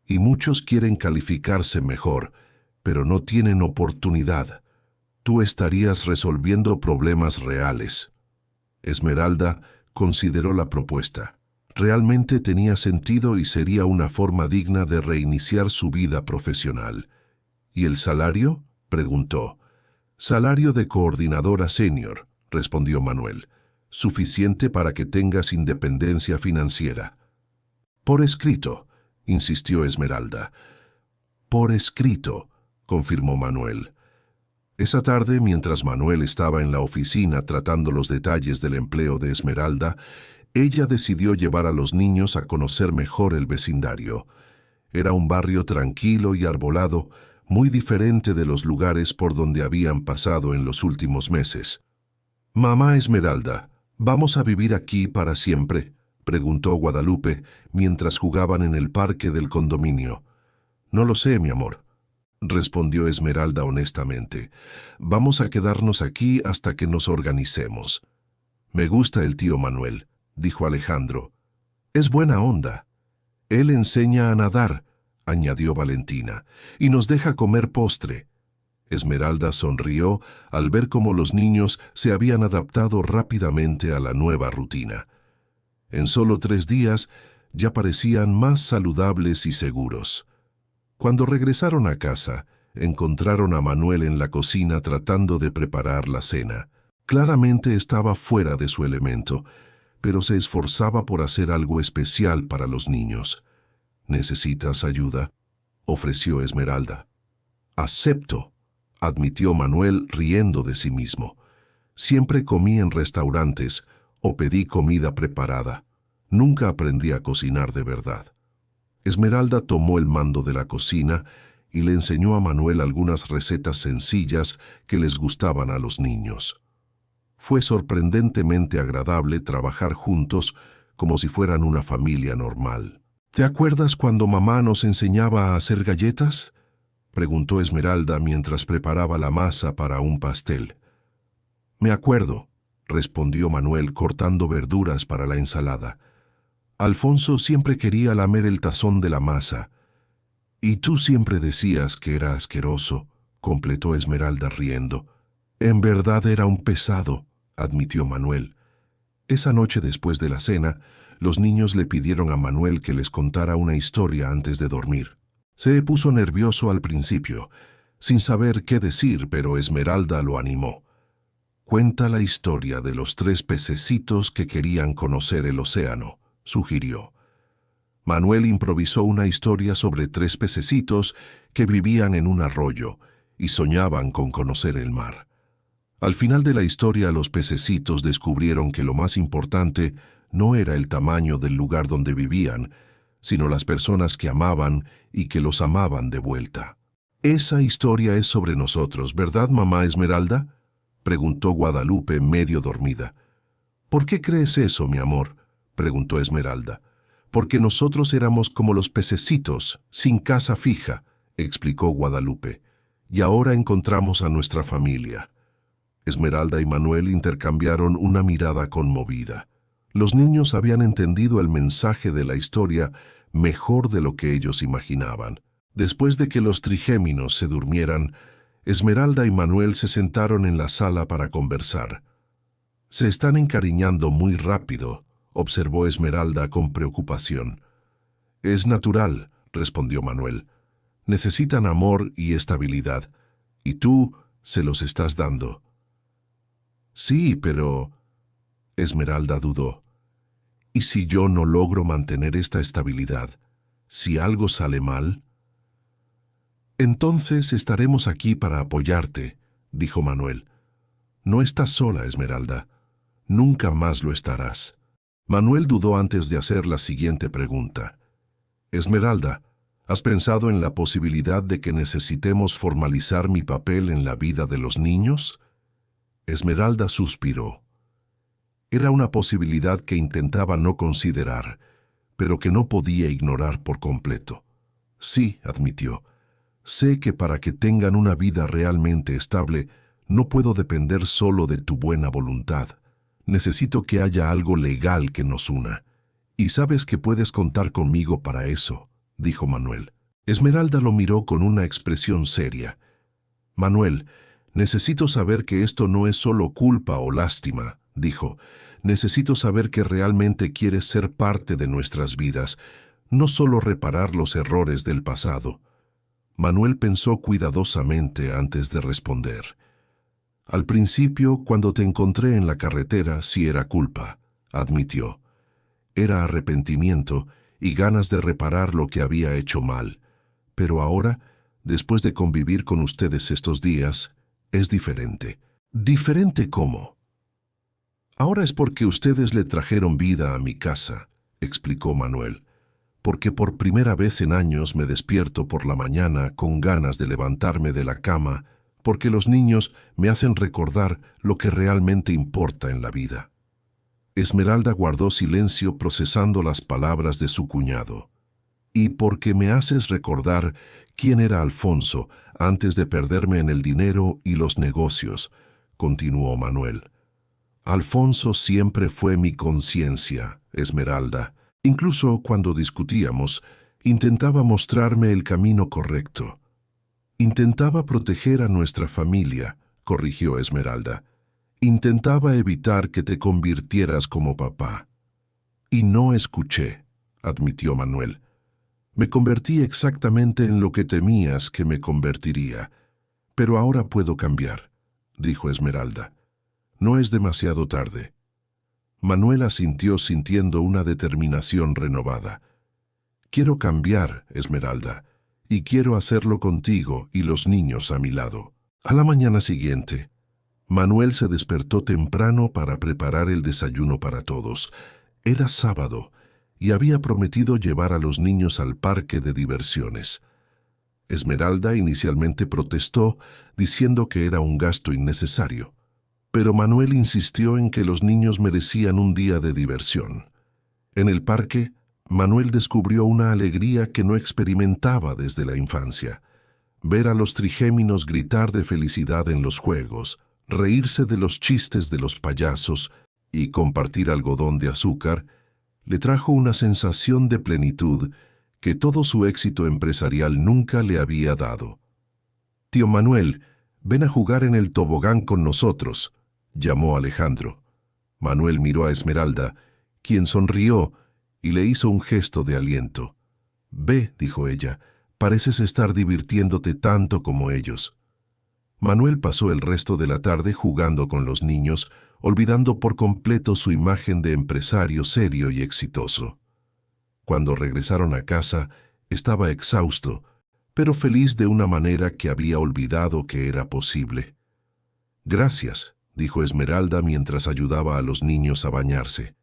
y muchos quieren calificarse mejor, pero no tienen oportunidad. Tú estarías resolviendo problemas reales». Esmeralda consideró la propuesta. Realmente tenía sentido y sería una forma digna de reiniciar su vida profesional. «¿Y el salario?», preguntó. «Salario de coordinadora senior», respondió Manuel. «Suficiente para que tengas independencia financiera». «Por escrito», insistió Esmeralda. «Por escrito», confirmó Manuel. Esa tarde, mientras Manuel estaba en la oficina tratando los detalles del empleo de Esmeralda, ella decidió llevar a los niños a conocer mejor el vecindario. Era un barrio tranquilo y arbolado, muy diferente de los lugares por donde habían pasado en los últimos meses. «Mamá Esmeralda, ¿vamos a vivir aquí para siempre?», preguntó Guadalupe mientras jugaban en el parque del condominio. «No lo sé, mi amor. respondió Esmeralda honestamente. Vamos a quedarnos aquí hasta que nos organicemos. Me gusta el tío Manuel, dijo Alejandro. Es buena onda. Él enseña a nadar, añadió Valentina, y nos deja comer postre. Esmeralda sonrió al ver cómo los niños se habían adaptado rápidamente a la nueva rutina. En solo 3 días ya parecían más saludables y seguros. Cuando regresaron a casa, encontraron a Manuel en la cocina tratando de preparar la cena. Claramente estaba fuera de su elemento, pero se esforzaba por hacer algo especial para los niños. ¿Necesitas ayuda?, ofreció Esmeralda. Acepto, admitió Manuel riendo de sí mismo. Siempre comí en restaurantes o pedí comida preparada. Nunca aprendí a cocinar de verdad. Esmeralda tomó el mando de la cocina y le enseñó a Manuel algunas recetas sencillas que les gustaban a los niños. Fue sorprendentemente agradable trabajar juntos como si fueran una familia normal. ¿Te acuerdas cuando mamá nos enseñaba a hacer galletas?, preguntó Esmeralda mientras preparaba la masa para un pastel. Me acuerdo, respondió Manuel cortando verduras para la ensalada. Alfonso siempre quería lamer el tazón de la masa. Y tú siempre decías que era asqueroso, completó Esmeralda riendo. En verdad era un pesado, admitió Manuel. Esa noche después de la cena, los niños le pidieron a Manuel que les contara una historia antes de dormir. Se puso nervioso al principio, sin saber qué decir, pero Esmeralda lo animó. Cuenta la historia de los 3 pececitos que querían conocer el océano, sugirió. Manuel improvisó una historia sobre 3 pececitos que vivían en un arroyo y soñaban con conocer el mar. Al final de la historia, los pececitos descubrieron que lo más importante no era el tamaño del lugar donde vivían, sino las personas que amaban y que los amaban de vuelta. Esa historia es sobre nosotros, ¿verdad, mamá Esmeralda?, preguntó Guadalupe medio dormida. ¿Por qué crees eso, mi amor?, preguntó Esmeralda. Porque nosotros éramos como los pececitos, sin casa fija, explicó Guadalupe, y ahora encontramos a nuestra familia. Esmeralda y Manuel intercambiaron una mirada conmovida. Los niños habían entendido el mensaje de la historia mejor de lo que ellos imaginaban. Después de que los trigéminos se durmieran, Esmeralda y Manuel se sentaron en la sala para conversar. Se están encariñando muy rápido, observó Esmeralda con preocupación. Es natural, respondió Manuel. Necesitan amor y estabilidad, y tú se los estás dando. Sí, pero... Esmeralda dudó. ¿Y si yo no logro mantener esta estabilidad? ¿Si algo sale mal? Entonces estaremos aquí para apoyarte, dijo Manuel. No estás sola, Esmeralda. Nunca más lo estarás. Manuel dudó antes de hacer la siguiente pregunta. Esmeralda, ¿has pensado en la posibilidad de que necesitemos formalizar mi papel en la vida de los niños? Esmeralda suspiró. Era una posibilidad que intentaba no considerar, pero que no podía ignorar por completo. Sí, admitió. Sé que para que tengan una vida realmente estable, no puedo depender solo de tu buena voluntad. Necesito que haya algo legal que nos una. Y sabes que puedes contar conmigo para eso, dijo Manuel. Esmeralda lo miró con una expresión seria. Manuel, necesito saber que esto no es solo culpa o lástima, dijo. Necesito saber que realmente quieres ser parte de nuestras vidas, no solo reparar los errores del pasado. Manuel pensó cuidadosamente antes de responder. Al principio, cuando te encontré en la carretera, sí era culpa, admitió. Era arrepentimiento y ganas de reparar lo que había hecho mal. Pero ahora, después de convivir con ustedes estos días, es diferente. ¿Diferente cómo? Ahora es porque ustedes le trajeron vida a mi casa, explicó Manuel. Porque por primera vez en años me despierto por la mañana con ganas de levantarme de la cama, porque los niños me hacen recordar lo que realmente importa en la vida. Esmeralda guardó silencio procesando las palabras de su cuñado. y porque me haces recordar quién era Alfonso antes de perderme en el dinero y los negocios, continuó Manuel. Alfonso siempre fue mi conciencia, Esmeralda. Incluso cuando discutíamos, intentaba mostrarme el camino correcto. Intentaba proteger a nuestra familia, corrigió Esmeralda. Intentaba evitar que te convirtieras como papá. Y no escuché, admitió Manuel. Me convertí exactamente en lo que temías que me convertiría. Pero ahora puedo cambiar, dijo Esmeralda. No es demasiado tarde. Manuel asintió sintiendo una determinación renovada. Quiero cambiar, Esmeralda, y quiero hacerlo contigo y los niños a mi lado. A la mañana siguiente, Manuel se despertó temprano para preparar el desayuno para todos. Era sábado y había prometido llevar a los niños al parque de diversiones. Esmeralda inicialmente protestó, diciendo que era un gasto innecesario. Pero Manuel insistió en que los niños merecían un día de diversión. En el parque, Manuel descubrió una alegría que no experimentaba desde la infancia. Ver a los trigéminos gritar de felicidad en los juegos, reírse de los chistes de los payasos y compartir algodón de azúcar, le trajo una sensación de plenitud que todo su éxito empresarial nunca le había dado. «Tío Manuel, ven a jugar en el tobogán con nosotros», llamó Alejandro. Manuel miró a Esmeralda, quien sonrió y le hizo un gesto de aliento. «Ve», dijo ella, «pareces estar divirtiéndote tanto como ellos». Manuel pasó el resto de la tarde jugando con los niños, olvidando por completo su imagen de empresario serio y exitoso. Cuando regresaron a casa, estaba exhausto, pero feliz de una manera que había olvidado que era posible. «Gracias», dijo Esmeralda mientras ayudaba a los niños a bañarse.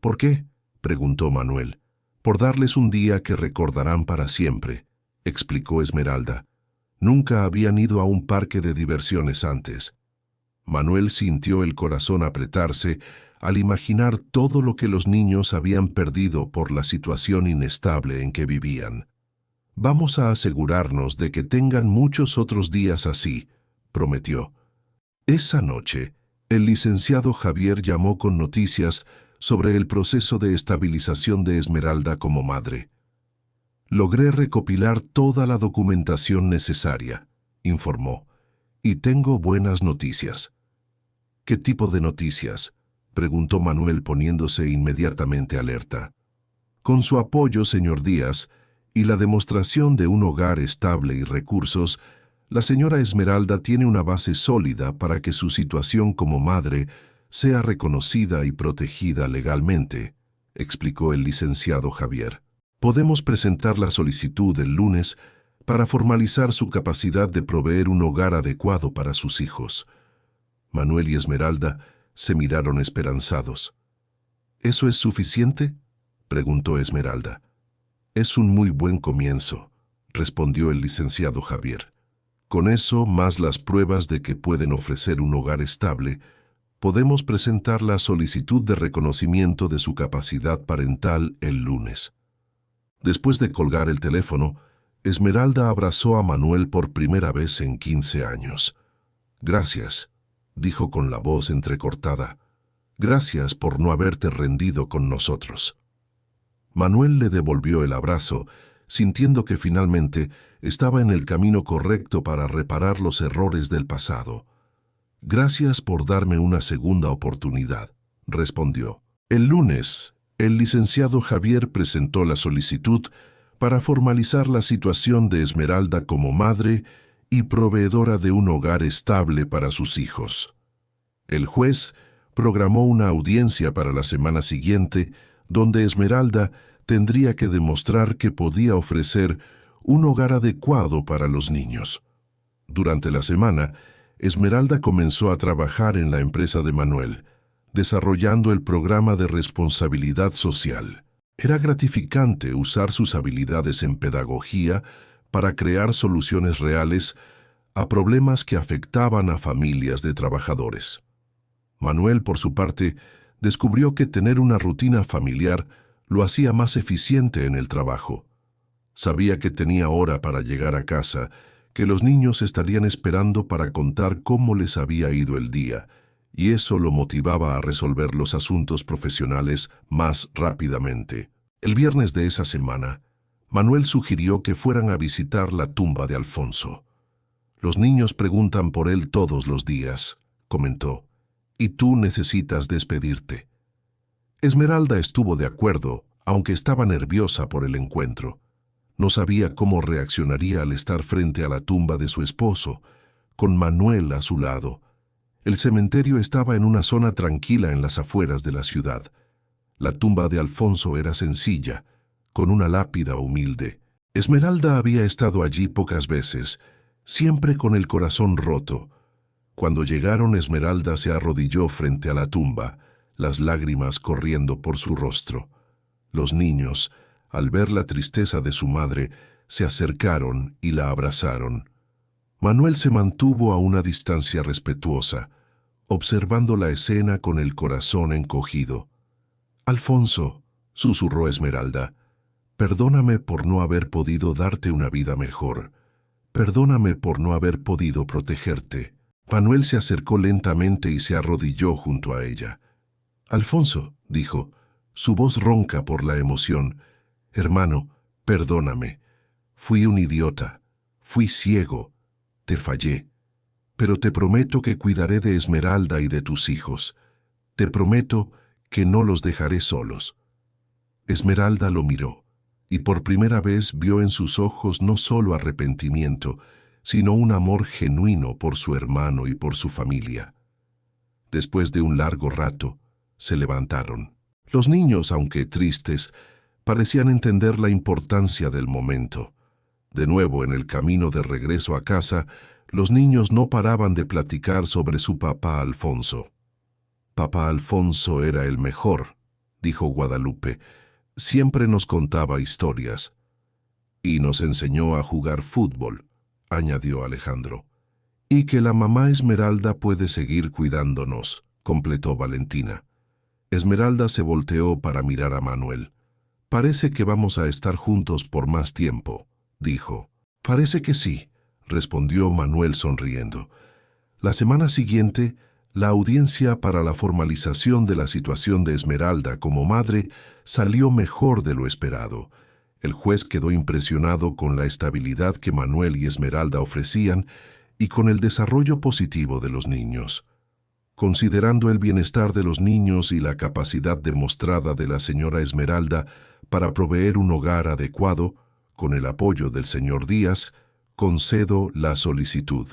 «¿Por qué?», preguntó Manuel. «Por darles un día que recordarán para siempre», explicó Esmeralda. Nunca habían ido a un parque de diversiones antes. Manuel sintió el corazón apretarse al imaginar todo lo que los niños habían perdido por la situación inestable en que vivían. «Vamos a asegurarnos de que tengan muchos otros días así», prometió. Esa noche, el licenciado Javier llamó con noticias sobre el proceso de estabilización de Esmeralda como madre. «Logré recopilar toda la documentación necesaria», informó, «y tengo buenas noticias». «¿Qué tipo de noticias?», preguntó Manuel poniéndose inmediatamente alerta. «Con su apoyo, señor Díaz, y la demostración de un hogar estable y recursos, la señora Esmeralda tiene una base sólida para que su situación como madre sea reconocida y protegida legalmente», explicó el licenciado Javier. «Podemos presentar la solicitud el lunes para formalizar su capacidad de proveer un hogar adecuado para sus hijos». Manuel y Esmeralda se miraron esperanzados. «¿Eso es suficiente?», preguntó Esmeralda. «Es un muy buen comienzo», respondió el licenciado Javier. «Con eso, más las pruebas de que pueden ofrecer un hogar estable, podemos presentar la solicitud de reconocimiento de su capacidad parental el lunes». Después de colgar el teléfono, Esmeralda abrazó a Manuel por primera vez en 15 años. «Gracias», dijo con la voz entrecortada. «Gracias por no haberte rendido con nosotros». Manuel le devolvió el abrazo, sintiendo que finalmente estaba en el camino correcto para reparar los errores del pasado. «Gracias por darme una segunda oportunidad», respondió. El lunes, el licenciado Javier presentó la solicitud para formalizar la situación de Esmeralda como madre y proveedora de un hogar estable para sus hijos. El juez programó una audiencia para la semana siguiente, donde Esmeralda tendría que demostrar que podía ofrecer un hogar adecuado para los niños. Durante la semana, Esmeralda comenzó a trabajar en la empresa de Manuel, desarrollando el programa de responsabilidad social. Era gratificante usar sus habilidades en pedagogía para crear soluciones reales a problemas que afectaban a familias de trabajadores. Manuel, por su parte, descubrió que tener una rutina familiar lo hacía más eficiente en el trabajo. Sabía que tenía hora para llegar a casa, que los niños estarían esperando para contar cómo les había ido el día, y eso lo motivaba a resolver los asuntos profesionales más rápidamente. El viernes de esa semana, Manuel sugirió que fueran a visitar la tumba de Alfonso. Los niños preguntan por él todos los días, comentó, y tú necesitas despedirte. Esmeralda estuvo de acuerdo, aunque estaba nerviosa por el encuentro. No sabía cómo reaccionaría al estar frente a la tumba de su esposo, con Manuel a su lado. El cementerio estaba en una zona tranquila en las afueras de la ciudad. La tumba de Alfonso era sencilla, con una lápida humilde. Esmeralda había estado allí pocas veces, siempre con el corazón roto. Cuando llegaron, Esmeralda se arrodilló frente a la tumba, las lágrimas corriendo por su rostro. Los niños, al ver la tristeza de su madre, se acercaron y la abrazaron. Manuel se mantuvo a una distancia respetuosa, observando la escena con el corazón encogido. «Alfonso», susurró Esmeralda, «perdóname por no haber podido darte una vida mejor. Perdóname por no haber podido protegerte». Manuel se acercó lentamente y se arrodilló junto a ella. «Alfonso», dijo, su voz ronca por la emoción, «hermano, perdóname. Fui un idiota. Fui ciego. Te fallé. Pero te prometo que cuidaré de Esmeralda y de tus hijos. Te prometo que no los dejaré solos». Esmeralda lo miró, y por primera vez vio en sus ojos no solo arrepentimiento, sino un amor genuino por su hermano y por su familia. Después de un largo rato, se levantaron. Los niños, aunque tristes, parecían entender la importancia del momento. De nuevo, en el camino de regreso a casa, los niños no paraban de platicar sobre su papá Alfonso. «Papá Alfonso era el mejor», dijo Guadalupe. «Siempre nos contaba historias. Y nos enseñó a jugar fútbol», añadió Alejandro. «Y que la mamá Esmeralda puede seguir cuidándonos», completó Valentina. Esmeralda se volteó para mirar a Manuel. «Parece que vamos a estar juntos por más tiempo», dijo. «Parece que sí», respondió Manuel sonriendo. La semana siguiente, la audiencia para la formalización de la situación de Esmeralda como madre salió mejor de lo esperado. El juez quedó impresionado con la estabilidad que Manuel y Esmeralda ofrecían y con el desarrollo positivo de los niños. Considerando el bienestar de los niños y la capacidad demostrada de la señora Esmeralda para proveer un hogar adecuado, con el apoyo del señor Díaz, concedo la solicitud,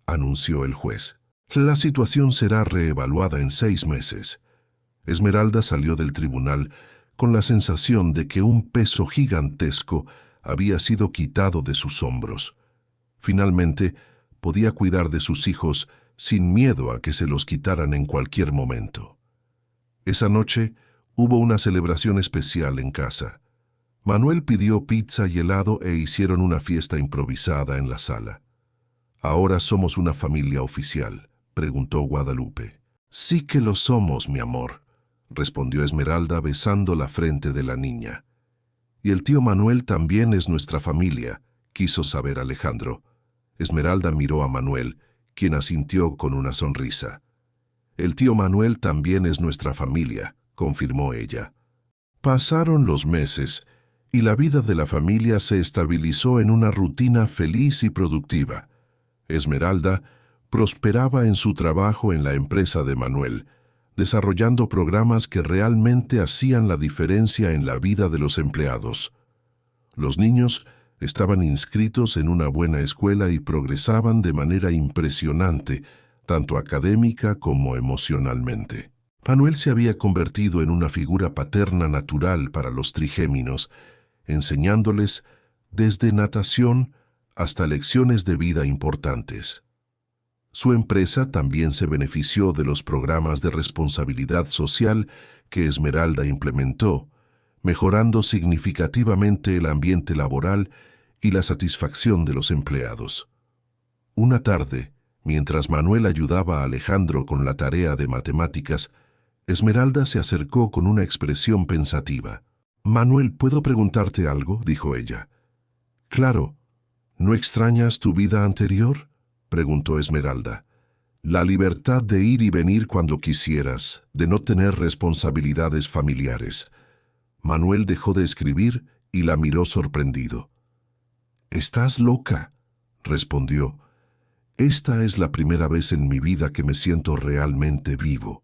anunció el juez. La situación será reevaluada en 6 meses. Esmeralda salió del tribunal con la sensación de que un peso gigantesco había sido quitado de sus hombros. Finalmente, podía cuidar de sus hijos sin miedo a que se los quitaran en cualquier momento. Esa noche hubo una celebración especial en casa. Manuel pidió pizza y helado e hicieron una fiesta improvisada en la sala. «¿Ahora somos una familia oficial?», preguntó Guadalupe. «Sí que lo somos, mi amor», respondió Esmeralda besando la frente de la niña. «Y el tío Manuel también es nuestra familia», quiso saber Alejandro. Esmeralda miró a Manuel, quien asintió con una sonrisa. «El tío Manuel también es nuestra familia», confirmó ella. Pasaron los meses, y la vida de la familia se estabilizó en una rutina feliz y productiva. Esmeralda prosperaba en su trabajo en la empresa de Manuel, desarrollando programas que realmente hacían la diferencia en la vida de los empleados. Los niños estaban inscritos en una buena escuela y progresaban de manera impresionante, tanto académica como emocionalmente. Manuel se había convertido en una figura paterna natural para los trigéminos, enseñándoles desde natación hasta lecciones de vida importantes. Su empresa también se benefició de los programas de responsabilidad social que Esmeralda implementó, mejorando significativamente el ambiente laboral y la satisfacción de los empleados. Una tarde, mientras Manuel ayudaba a Alejandro con la tarea de matemáticas, Esmeralda se acercó con una expresión pensativa. «Manuel, ¿puedo preguntarte algo?», dijo ella. Claro. ¿No extrañas tu vida anterior?, preguntó Esmeralda. La libertad de ir y venir cuando quisieras, de no tener responsabilidades familiares. Manuel dejó de escribir y la miró sorprendido. «Estás loca», respondió. «Esta es la primera vez en mi vida que me siento realmente vivo.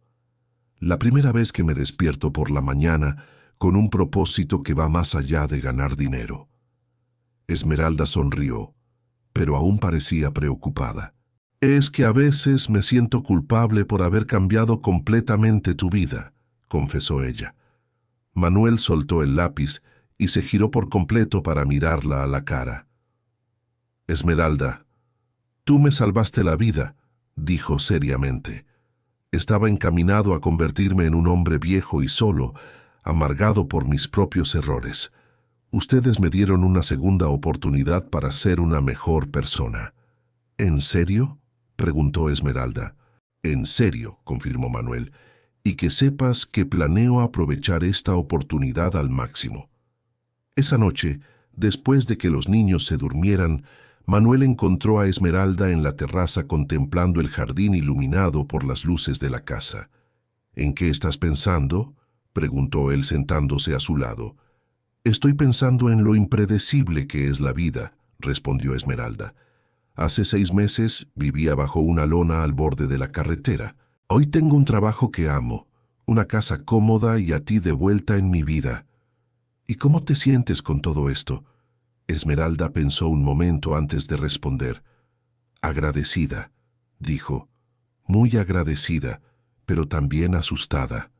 La primera vez que me despierto por la mañana con un propósito que va más allá de ganar dinero». Esmeralda sonrió, pero aún parecía preocupada. «Es que a veces me siento culpable por haber cambiado completamente tu vida», confesó ella. Manuel soltó el lápiz y se giró por completo para mirarla a la cara. «Esmeralda, tú me salvaste la vida», dijo seriamente. «Estaba encaminado a convertirme en un hombre viejo y solo, amargado por mis propios errores. Ustedes me dieron una segunda oportunidad para ser una mejor persona». «¿En serio?», preguntó Esmeralda. «En serio», confirmó Manuel, «y que sepas que planeo aprovechar esta oportunidad al máximo». Esa noche, después de que los niños se durmieran, Manuel encontró a Esmeralda en la terraza contemplando el jardín iluminado por las luces de la casa. «¿En qué estás pensando?», preguntó él sentándose a su lado. «Estoy pensando en lo impredecible que es la vida», respondió Esmeralda. «Hace 6 meses vivía bajo una lona al borde de la carretera. Hoy tengo un trabajo que amo, una casa cómoda y a ti de vuelta en mi vida. ¿Y cómo te sientes con todo esto?». Esmeralda pensó un momento antes de responder. «Agradecida», dijo. «Muy agradecida, pero también asustada».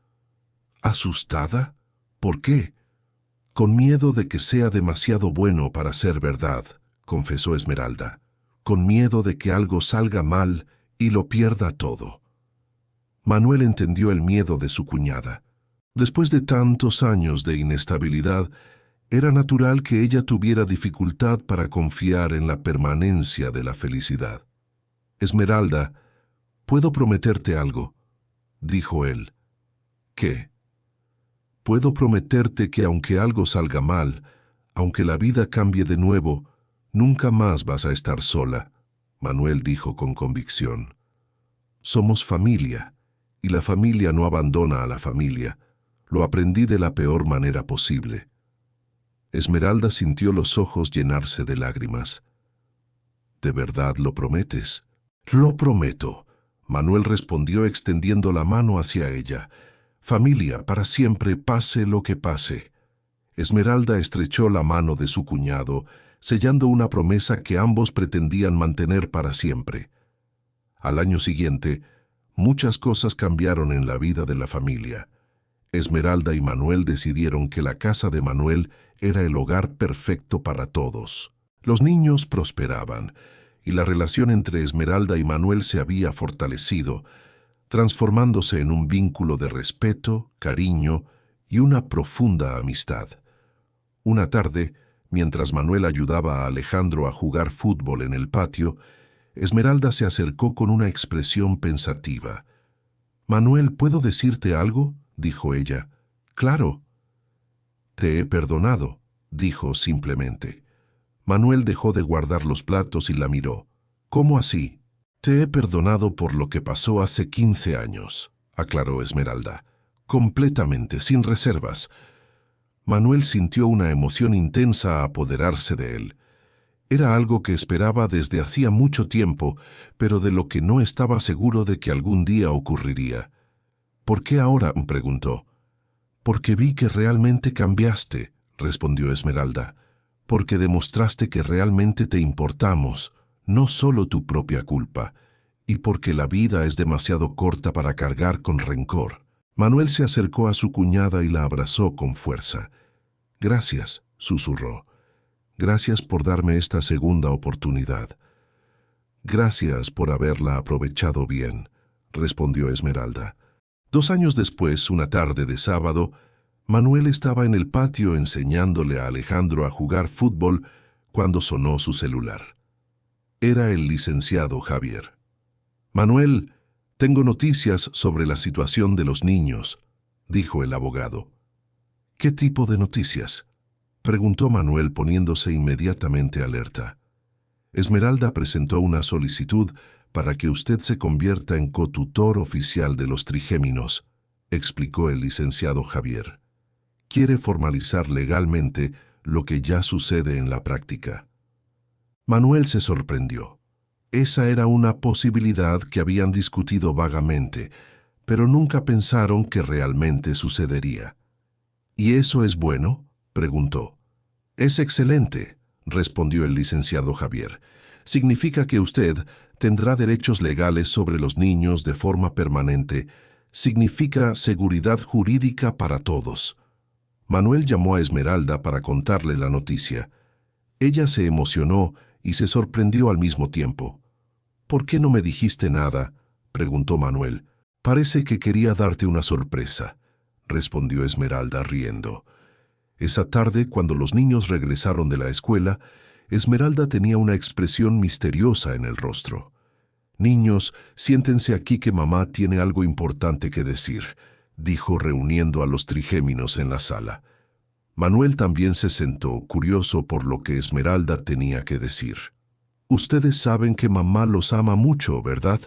«¿Asustada? ¿Por qué?». «Con miedo de que sea demasiado bueno para ser verdad», confesó Esmeralda. «Con miedo de que algo salga mal y lo pierda todo». Manuel entendió el miedo de su cuñada. Después de tantos años de inestabilidad, era natural que ella tuviera dificultad para confiar en la permanencia de la felicidad. «Esmeralda, puedo prometerte algo», dijo él. «¿Qué?». «Puedo prometerte que aunque algo salga mal, aunque la vida cambie de nuevo, nunca más vas a estar sola», Manuel dijo con convicción. «Somos familia, y la familia no abandona a la familia. Lo aprendí de la peor manera posible». Esmeralda sintió los ojos llenarse de lágrimas. «¿De verdad lo prometes?». «Lo prometo», Manuel respondió extendiendo la mano hacia ella. «Familia, para siempre, pase lo que pase». Esmeralda estrechó la mano de su cuñado, sellando una promesa que ambos pretendían mantener para siempre. Al año siguiente, muchas cosas cambiaron en la vida de la familia. Esmeralda y Manuel decidieron que la casa de Manuel era el hogar perfecto para todos. Los niños prosperaban, y la relación entre Esmeralda y Manuel se había fortalecido, transformándose en un vínculo de respeto, cariño y una profunda amistad. Una tarde, mientras Manuel ayudaba a Alejandro a jugar fútbol en el patio, Esmeralda se acercó con una expresión pensativa. «Manuel, ¿puedo decirte algo?», dijo ella. «Claro». «Te he perdonado», dijo simplemente. Manuel dejó de guardar los platos y la miró. «¿Cómo así?». «Te he perdonado por lo que pasó hace 15 años», aclaró Esmeralda. «Completamente, sin reservas». Manuel sintió una emoción intensa apoderarse de él. Era algo que esperaba desde hacía mucho tiempo, pero de lo que no estaba seguro de que algún día ocurriría. «¿Por qué ahora?», preguntó. «Porque vi que realmente cambiaste», respondió Esmeralda. «Porque demostraste que realmente te importamos, no solo tu propia culpa, y porque la vida es demasiado corta para cargar con rencor». Manuel se acercó a su cuñada y la abrazó con fuerza. «Gracias», susurró. «Gracias por darme esta segunda oportunidad». «Gracias por haberla aprovechado bien», respondió Esmeralda. 2 años después, una tarde de sábado, Manuel estaba en el patio enseñándole a Alejandro a jugar fútbol cuando sonó su celular. Era el licenciado Javier. «Manuel, tengo noticias sobre la situación de los niños», dijo el abogado. «¿Qué tipo de noticias?», Preguntó Manuel poniéndose inmediatamente alerta. Esmeralda presentó una solicitud para que usted se convierta en cotutor oficial de los trigéminos, explicó el licenciado Javier. Quiere formalizar legalmente lo que ya sucede en la práctica. Manuel se sorprendió. Esa era una posibilidad que habían discutido vagamente, pero nunca pensaron que realmente sucedería. ¿Y eso es bueno?, preguntó. Es excelente, respondió el licenciado Javier. Significa que usted tendrá derechos legales sobre los niños de forma permanente. Significa seguridad jurídica para todos. Manuel llamó a Esmeralda para contarle la noticia. Ella se emocionó y se sorprendió al mismo tiempo. «¿Por qué no me dijiste nada?», preguntó Manuel. «Parece que quería darte una sorpresa», respondió Esmeralda riendo. Esa tarde, cuando los niños regresaron de la escuela, Esmeralda tenía una expresión misteriosa en el rostro. «Niños, siéntense aquí que mamá tiene algo importante que decir», dijo reuniendo a los trigéminos en la sala. Manuel también se sentó, curioso por lo que Esmeralda tenía que decir. «Ustedes saben que mamá los ama mucho, ¿verdad?»,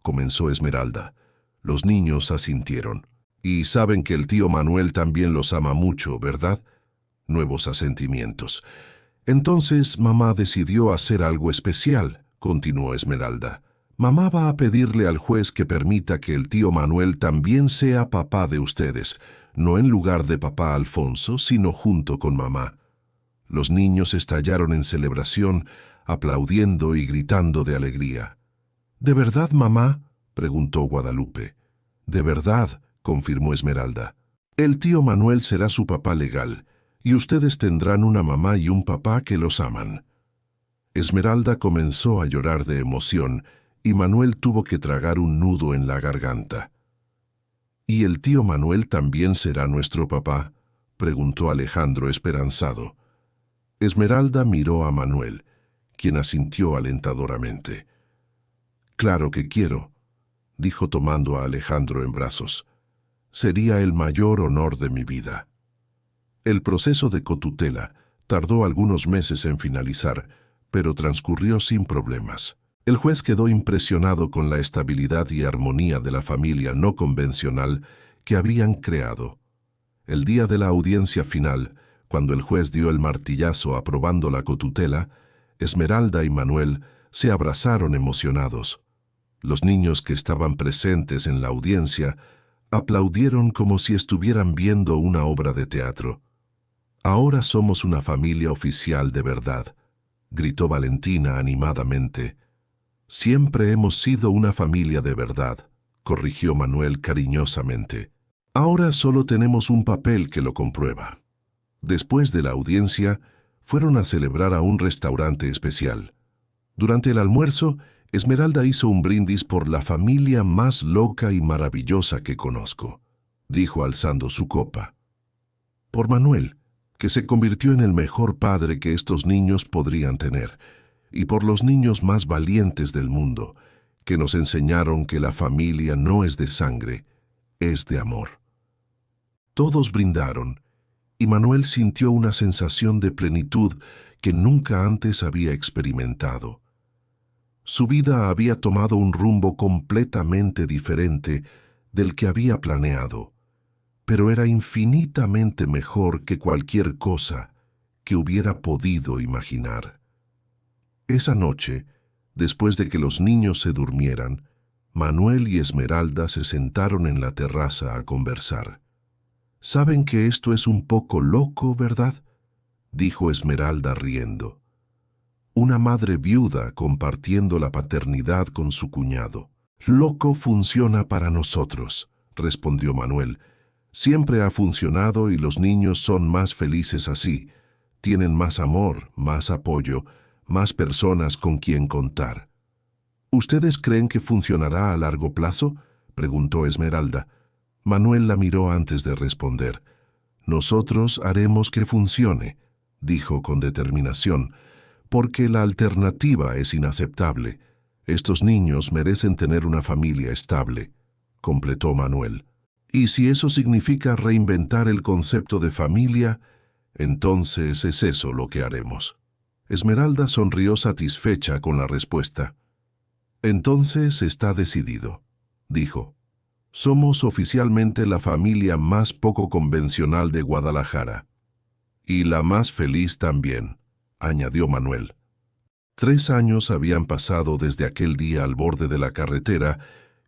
comenzó Esmeralda. Los niños asintieron. «Y saben que el tío Manuel también los ama mucho, ¿verdad?». Nuevos asentimientos. «Entonces mamá decidió hacer algo especial», continuó Esmeralda. «Mamá va a pedirle al juez que permita que el tío Manuel también sea papá de ustedes, no en lugar de papá Alfonso, sino junto con mamá». Los niños estallaron en celebración, aplaudiendo y gritando de alegría. «¿De verdad, mamá?», preguntó Guadalupe. «De verdad», confirmó Esmeralda. «El tío Manuel será su papá legal, y ustedes tendrán una mamá y un papá que los aman». Esmeralda comenzó a llorar de emoción, y Manuel tuvo que tragar un nudo en la garganta. «¿Y el tío Manuel también será nuestro papá?», preguntó Alejandro esperanzado. Esmeralda miró a Manuel, quien asintió alentadoramente. «Claro que quiero», dijo tomando a Alejandro en brazos. «Sería el mayor honor de mi vida». El proceso de cotutela tardó algunos meses en finalizar, pero transcurrió sin problemas. El juez quedó impresionado con la estabilidad y armonía de la familia no convencional que habían creado. El día de la audiencia final, cuando el juez dio el martillazo aprobando la cotutela, Esmeralda y Manuel se abrazaron emocionados. Los niños que estaban presentes en la audiencia aplaudieron como si estuvieran viendo una obra de teatro. «Ahora somos una familia oficial de verdad», gritó Valentina animadamente. «Siempre hemos sido una familia de verdad», corrigió Manuel cariñosamente. «Ahora solo tenemos un papel que lo comprueba». Después de la audiencia, fueron a celebrar a un restaurante especial. Durante el almuerzo, Esmeralda hizo un brindis por la familia más loca y maravillosa que conozco, dijo alzando su copa. Por Manuel, que se convirtió en el mejor padre que estos niños podrían tener, y por los niños más valientes del mundo, que nos enseñaron que la familia no es de sangre, es de amor. Todos brindaron, y Manuel sintió una sensación de plenitud que nunca antes había experimentado. Su vida había tomado un rumbo completamente diferente del que había planeado, pero era infinitamente mejor que cualquier cosa que hubiera podido imaginar. Esa noche, después de que los niños se durmieran, Manuel y Esmeralda se sentaron en la terraza a conversar. «Saben que esto es un poco loco, ¿verdad?», dijo Esmeralda riendo. «Una madre viuda compartiendo la paternidad con su cuñado. Loco funciona para nosotros», respondió Manuel. «Siempre ha funcionado y los niños son más felices así. Tienen más amor, más apoyo, más personas con quien contar». «¿Ustedes creen que funcionará a largo plazo?», preguntó Esmeralda. Manuel la miró antes de responder. «Nosotros haremos que funcione», dijo con determinación, «porque la alternativa es inaceptable. Estos niños merecen tener una familia estable», completó Manuel. «Y si eso significa reinventar el concepto de familia, Entonces es eso lo que haremos. Esmeralda sonrió satisfecha con la respuesta. Entonces está decidido, dijo. Somos oficialmente la familia más poco convencional de Guadalajara. Y la más feliz también, añadió Manuel. 3 años habían pasado desde aquel día al borde de la carretera,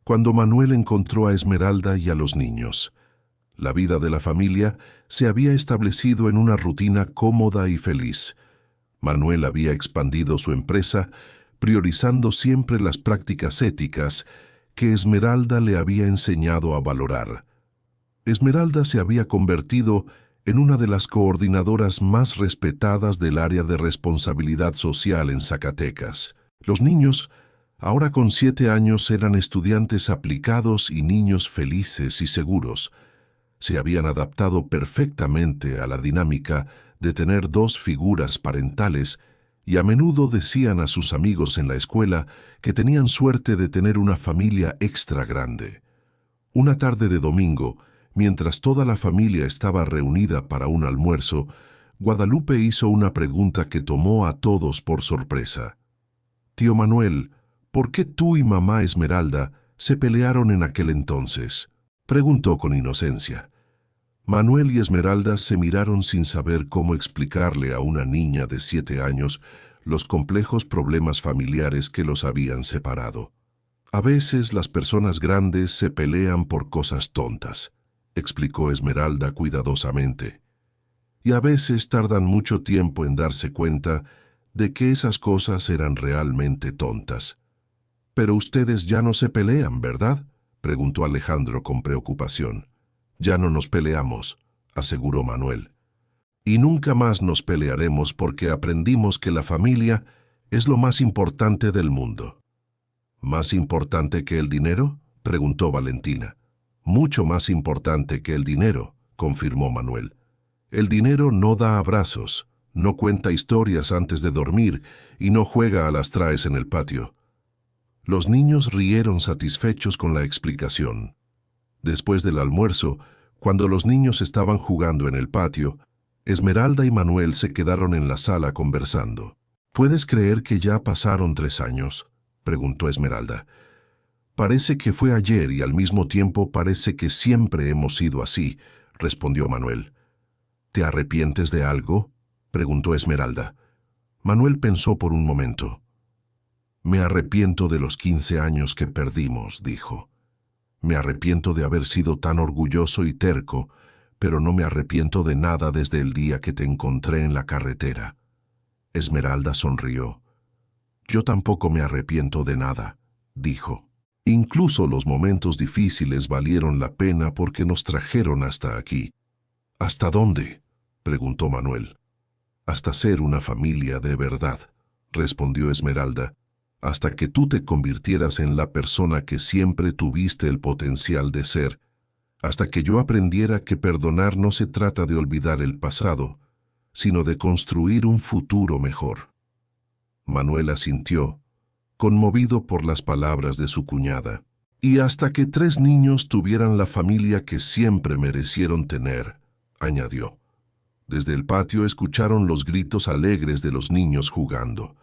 cuando Manuel encontró a Esmeralda y a los niños. La vida de la familia se había establecido en una rutina cómoda y feliz. Manuel había expandido su empresa, priorizando siempre las prácticas éticas que Esmeralda le había enseñado a valorar. Esmeralda se había convertido en una de las coordinadoras más respetadas del área de responsabilidad social en Zacatecas. Los niños, ahora con 7 años, eran estudiantes aplicados y niños felices y seguros. Se habían adaptado perfectamente a la dinámica de tener 2 figuras parentales y a menudo decían a sus amigos en la escuela que tenían suerte de tener una familia extra grande. Una tarde de domingo, mientras toda la familia estaba reunida para un almuerzo, Guadalupe hizo una pregunta que tomó a todos por sorpresa. «Tío Manuel, ¿por qué tú y mamá Esmeralda se pelearon en aquel entonces?», preguntó con inocencia. Manuel y Esmeralda se miraron sin saber cómo explicarle a una niña de 7 años los complejos problemas familiares que los habían separado. «A veces las personas grandes se pelean por cosas tontas», explicó Esmeralda cuidadosamente. «Y a veces tardan mucho tiempo en darse cuenta de que esas cosas eran realmente tontas». «Pero ustedes ya no se pelean, ¿verdad?», preguntó Alejandro con preocupación. «Ya no nos peleamos», aseguró Manuel. «Y nunca más nos pelearemos porque aprendimos que la familia es lo más importante del mundo». «¿Más importante que el dinero?», preguntó Valentina. «Mucho más importante que el dinero», confirmó Manuel. «El dinero no da abrazos, no cuenta historias antes de dormir y no juega a las traes en el patio». Los niños rieron satisfechos con la explicación. Después del almuerzo, cuando los niños estaban jugando en el patio, Esmeralda y Manuel se quedaron en la sala conversando. «¿Puedes creer que ya pasaron 3 años?», preguntó Esmeralda. «Parece que fue ayer y al mismo tiempo parece que siempre hemos sido así», respondió Manuel. «¿Te arrepientes de algo?», preguntó Esmeralda. Manuel pensó por un momento. «Me arrepiento de los 15 años que perdimos», dijo. «Me arrepiento de haber sido tan orgulloso y terco, pero no me arrepiento de nada desde el día que te encontré en la carretera». Esmeralda sonrió. «Yo tampoco me arrepiento de nada», dijo. «Incluso los momentos difíciles valieron la pena porque nos trajeron hasta aquí». «¿Hasta dónde?», preguntó Manuel. «Hasta ser una familia de verdad», respondió Esmeralda. «Hasta que tú te convirtieras en la persona que siempre tuviste el potencial de ser. Hasta que yo aprendiera que perdonar no se trata de olvidar el pasado, sino de construir un futuro mejor». Manuel asintió, conmovido por las palabras de su cuñada. «Y hasta que 3 niños tuvieran la familia que siempre merecieron tener», añadió. Desde el patio escucharon los gritos alegres de los niños jugando.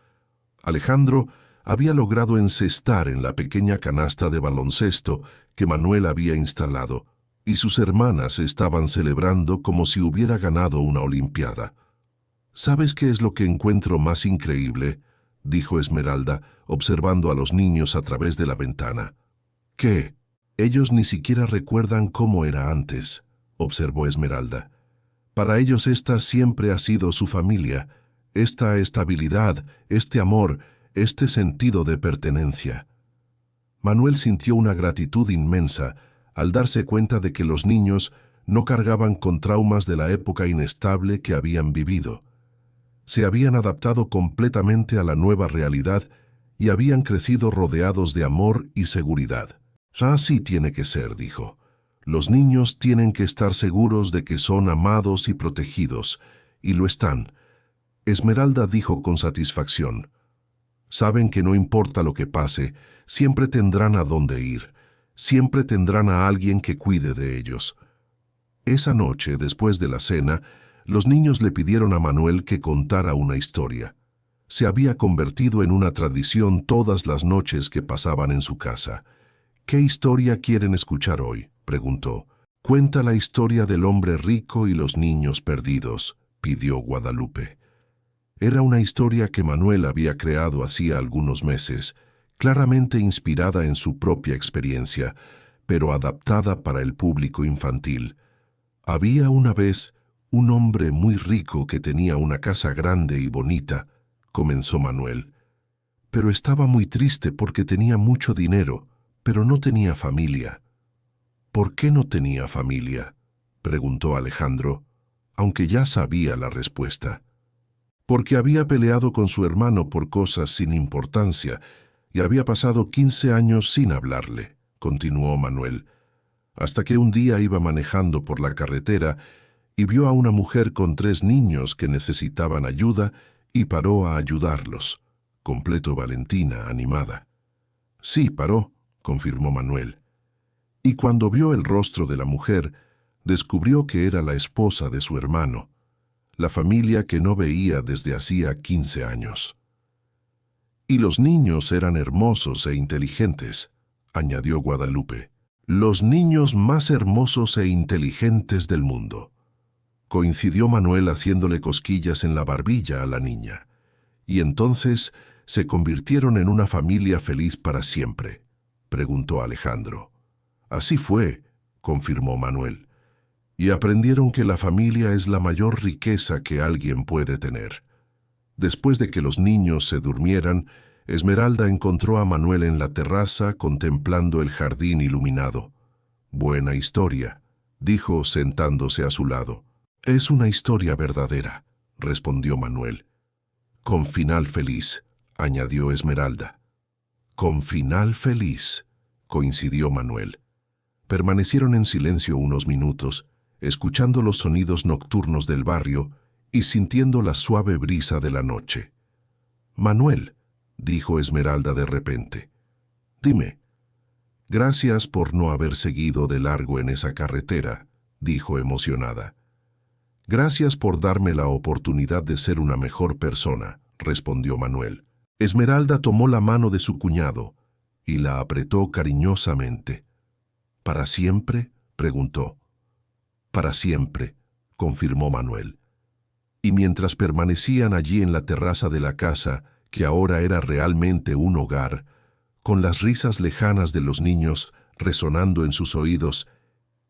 Alejandro había logrado encestar en la pequeña canasta de baloncesto que Manuel había instalado, y sus hermanas estaban celebrando como si hubiera ganado una olimpiada. «¿Sabes qué es lo que encuentro más increíble?», dijo Esmeralda, observando a los niños a través de la ventana. «¿Qué? Ellos ni siquiera recuerdan cómo era antes», observó Esmeralda. «Para ellos esta siempre ha sido su familia, esta estabilidad, este amor, este sentido de pertenencia». Manuel sintió una gratitud inmensa al darse cuenta de que los niños no cargaban con traumas de la época inestable que habían vivido. Se habían adaptado completamente a la nueva realidad y habían crecido rodeados de amor y seguridad. «Así tiene que ser», dijo. «Los niños tienen que estar seguros de que son amados y protegidos, y lo están». Esmeralda dijo con satisfacción. «Saben que no importa lo que pase, siempre tendrán a dónde ir, siempre tendrán a alguien que cuide de ellos». Esa noche, después de la cena, Los niños le pidieron a Manuel que contara una historia. Se había convertido en una tradición todas las noches que pasaban en su casa. «¿Qué historia quieren escuchar hoy?», preguntó. «Cuenta la historia del hombre rico y los niños perdidos», pidió Guadalupe. Era una historia que Manuel había creado hacía algunos meses, claramente inspirada en su propia experiencia, pero adaptada para el público infantil. Había una vez un hombre muy rico que tenía una casa grande y bonita, comenzó Manuel. Pero estaba muy triste porque tenía mucho dinero, pero no tenía familia. «¿Por qué no tenía familia?», preguntó Alejandro, aunque ya sabía la respuesta. «Porque había peleado con su hermano por cosas sin importancia y había pasado 15 años sin hablarle», continuó Manuel, hasta que un día iba manejando por la carretera y vio a una mujer con 3 niños que necesitaban ayuda y paró a ayudarlos, completó Valentina, animada. «Sí, paró», confirmó Manuel. Y cuando vio el rostro de la mujer, descubrió que era la esposa de su hermano, la familia que no veía desde hacía 15 años. «Y los niños eran hermosos e inteligentes», añadió Guadalupe. «Los niños más hermosos e inteligentes del mundo», coincidió Manuel haciéndole cosquillas en la barbilla a la niña. «¿Y entonces se convirtieron en una familia feliz para siempre?», preguntó Alejandro. «Así fue», confirmó Manuel. «Y aprendieron que la familia es la mayor riqueza que alguien puede tener». Después de que los niños se durmieran, Esmeralda encontró a Manuel en la terraza contemplando el jardín iluminado. «Buena historia», dijo sentándose a su lado. «Es una historia verdadera», respondió Manuel. «Con final feliz», añadió Esmeralda. «Con final feliz», coincidió Manuel. Permanecieron en silencio unos minutos, escuchando los sonidos nocturnos del barrio y sintiendo la suave brisa de la noche. «Manuel», dijo Esmeralda de repente, «dime». «Gracias por no haber seguido de largo en esa carretera», dijo emocionada. «Gracias por darme la oportunidad de ser una mejor persona», respondió Manuel. Esmeralda tomó la mano de su cuñado y la apretó cariñosamente. «¿Para siempre?», preguntó. «Para siempre», confirmó Manuel. Y mientras permanecían allí en la terraza de la casa, que ahora era realmente un hogar, con las risas lejanas de los niños resonando en sus oídos,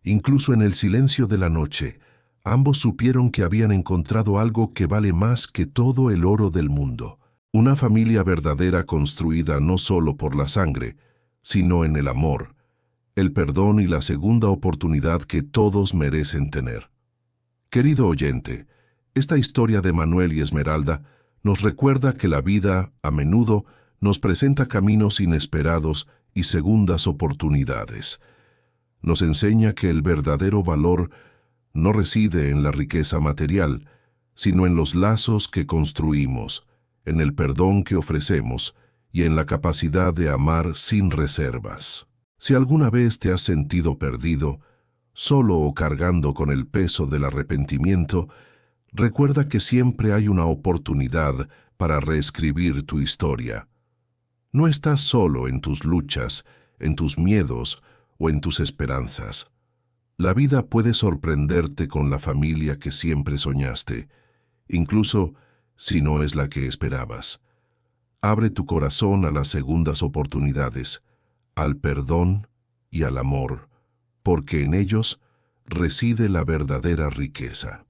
incluso en el silencio de la noche, ambos supieron que habían encontrado algo que vale más que todo el oro del mundo. Una familia verdadera construida no solo por la sangre, sino en el amor, el perdón y la segunda oportunidad que todos merecen tener. Querido oyente, esta historia de Manuel y Esmeralda nos recuerda que la vida, a menudo, nos presenta caminos inesperados y segundas oportunidades. Nos enseña que el verdadero valor no reside en la riqueza material, sino en los lazos que construimos, en el perdón que ofrecemos y en la capacidad de amar sin reservas. Si alguna vez te has sentido perdido, solo o cargando con el peso del arrepentimiento, recuerda que siempre hay una oportunidad para reescribir tu historia. No estás solo en tus luchas, en tus miedos o en tus esperanzas. La vida puede sorprenderte con la familia que siempre soñaste, incluso si no es la que esperabas. Abre tu corazón a las segundas oportunidades, al perdón y al amor, porque en ellos reside la verdadera riqueza.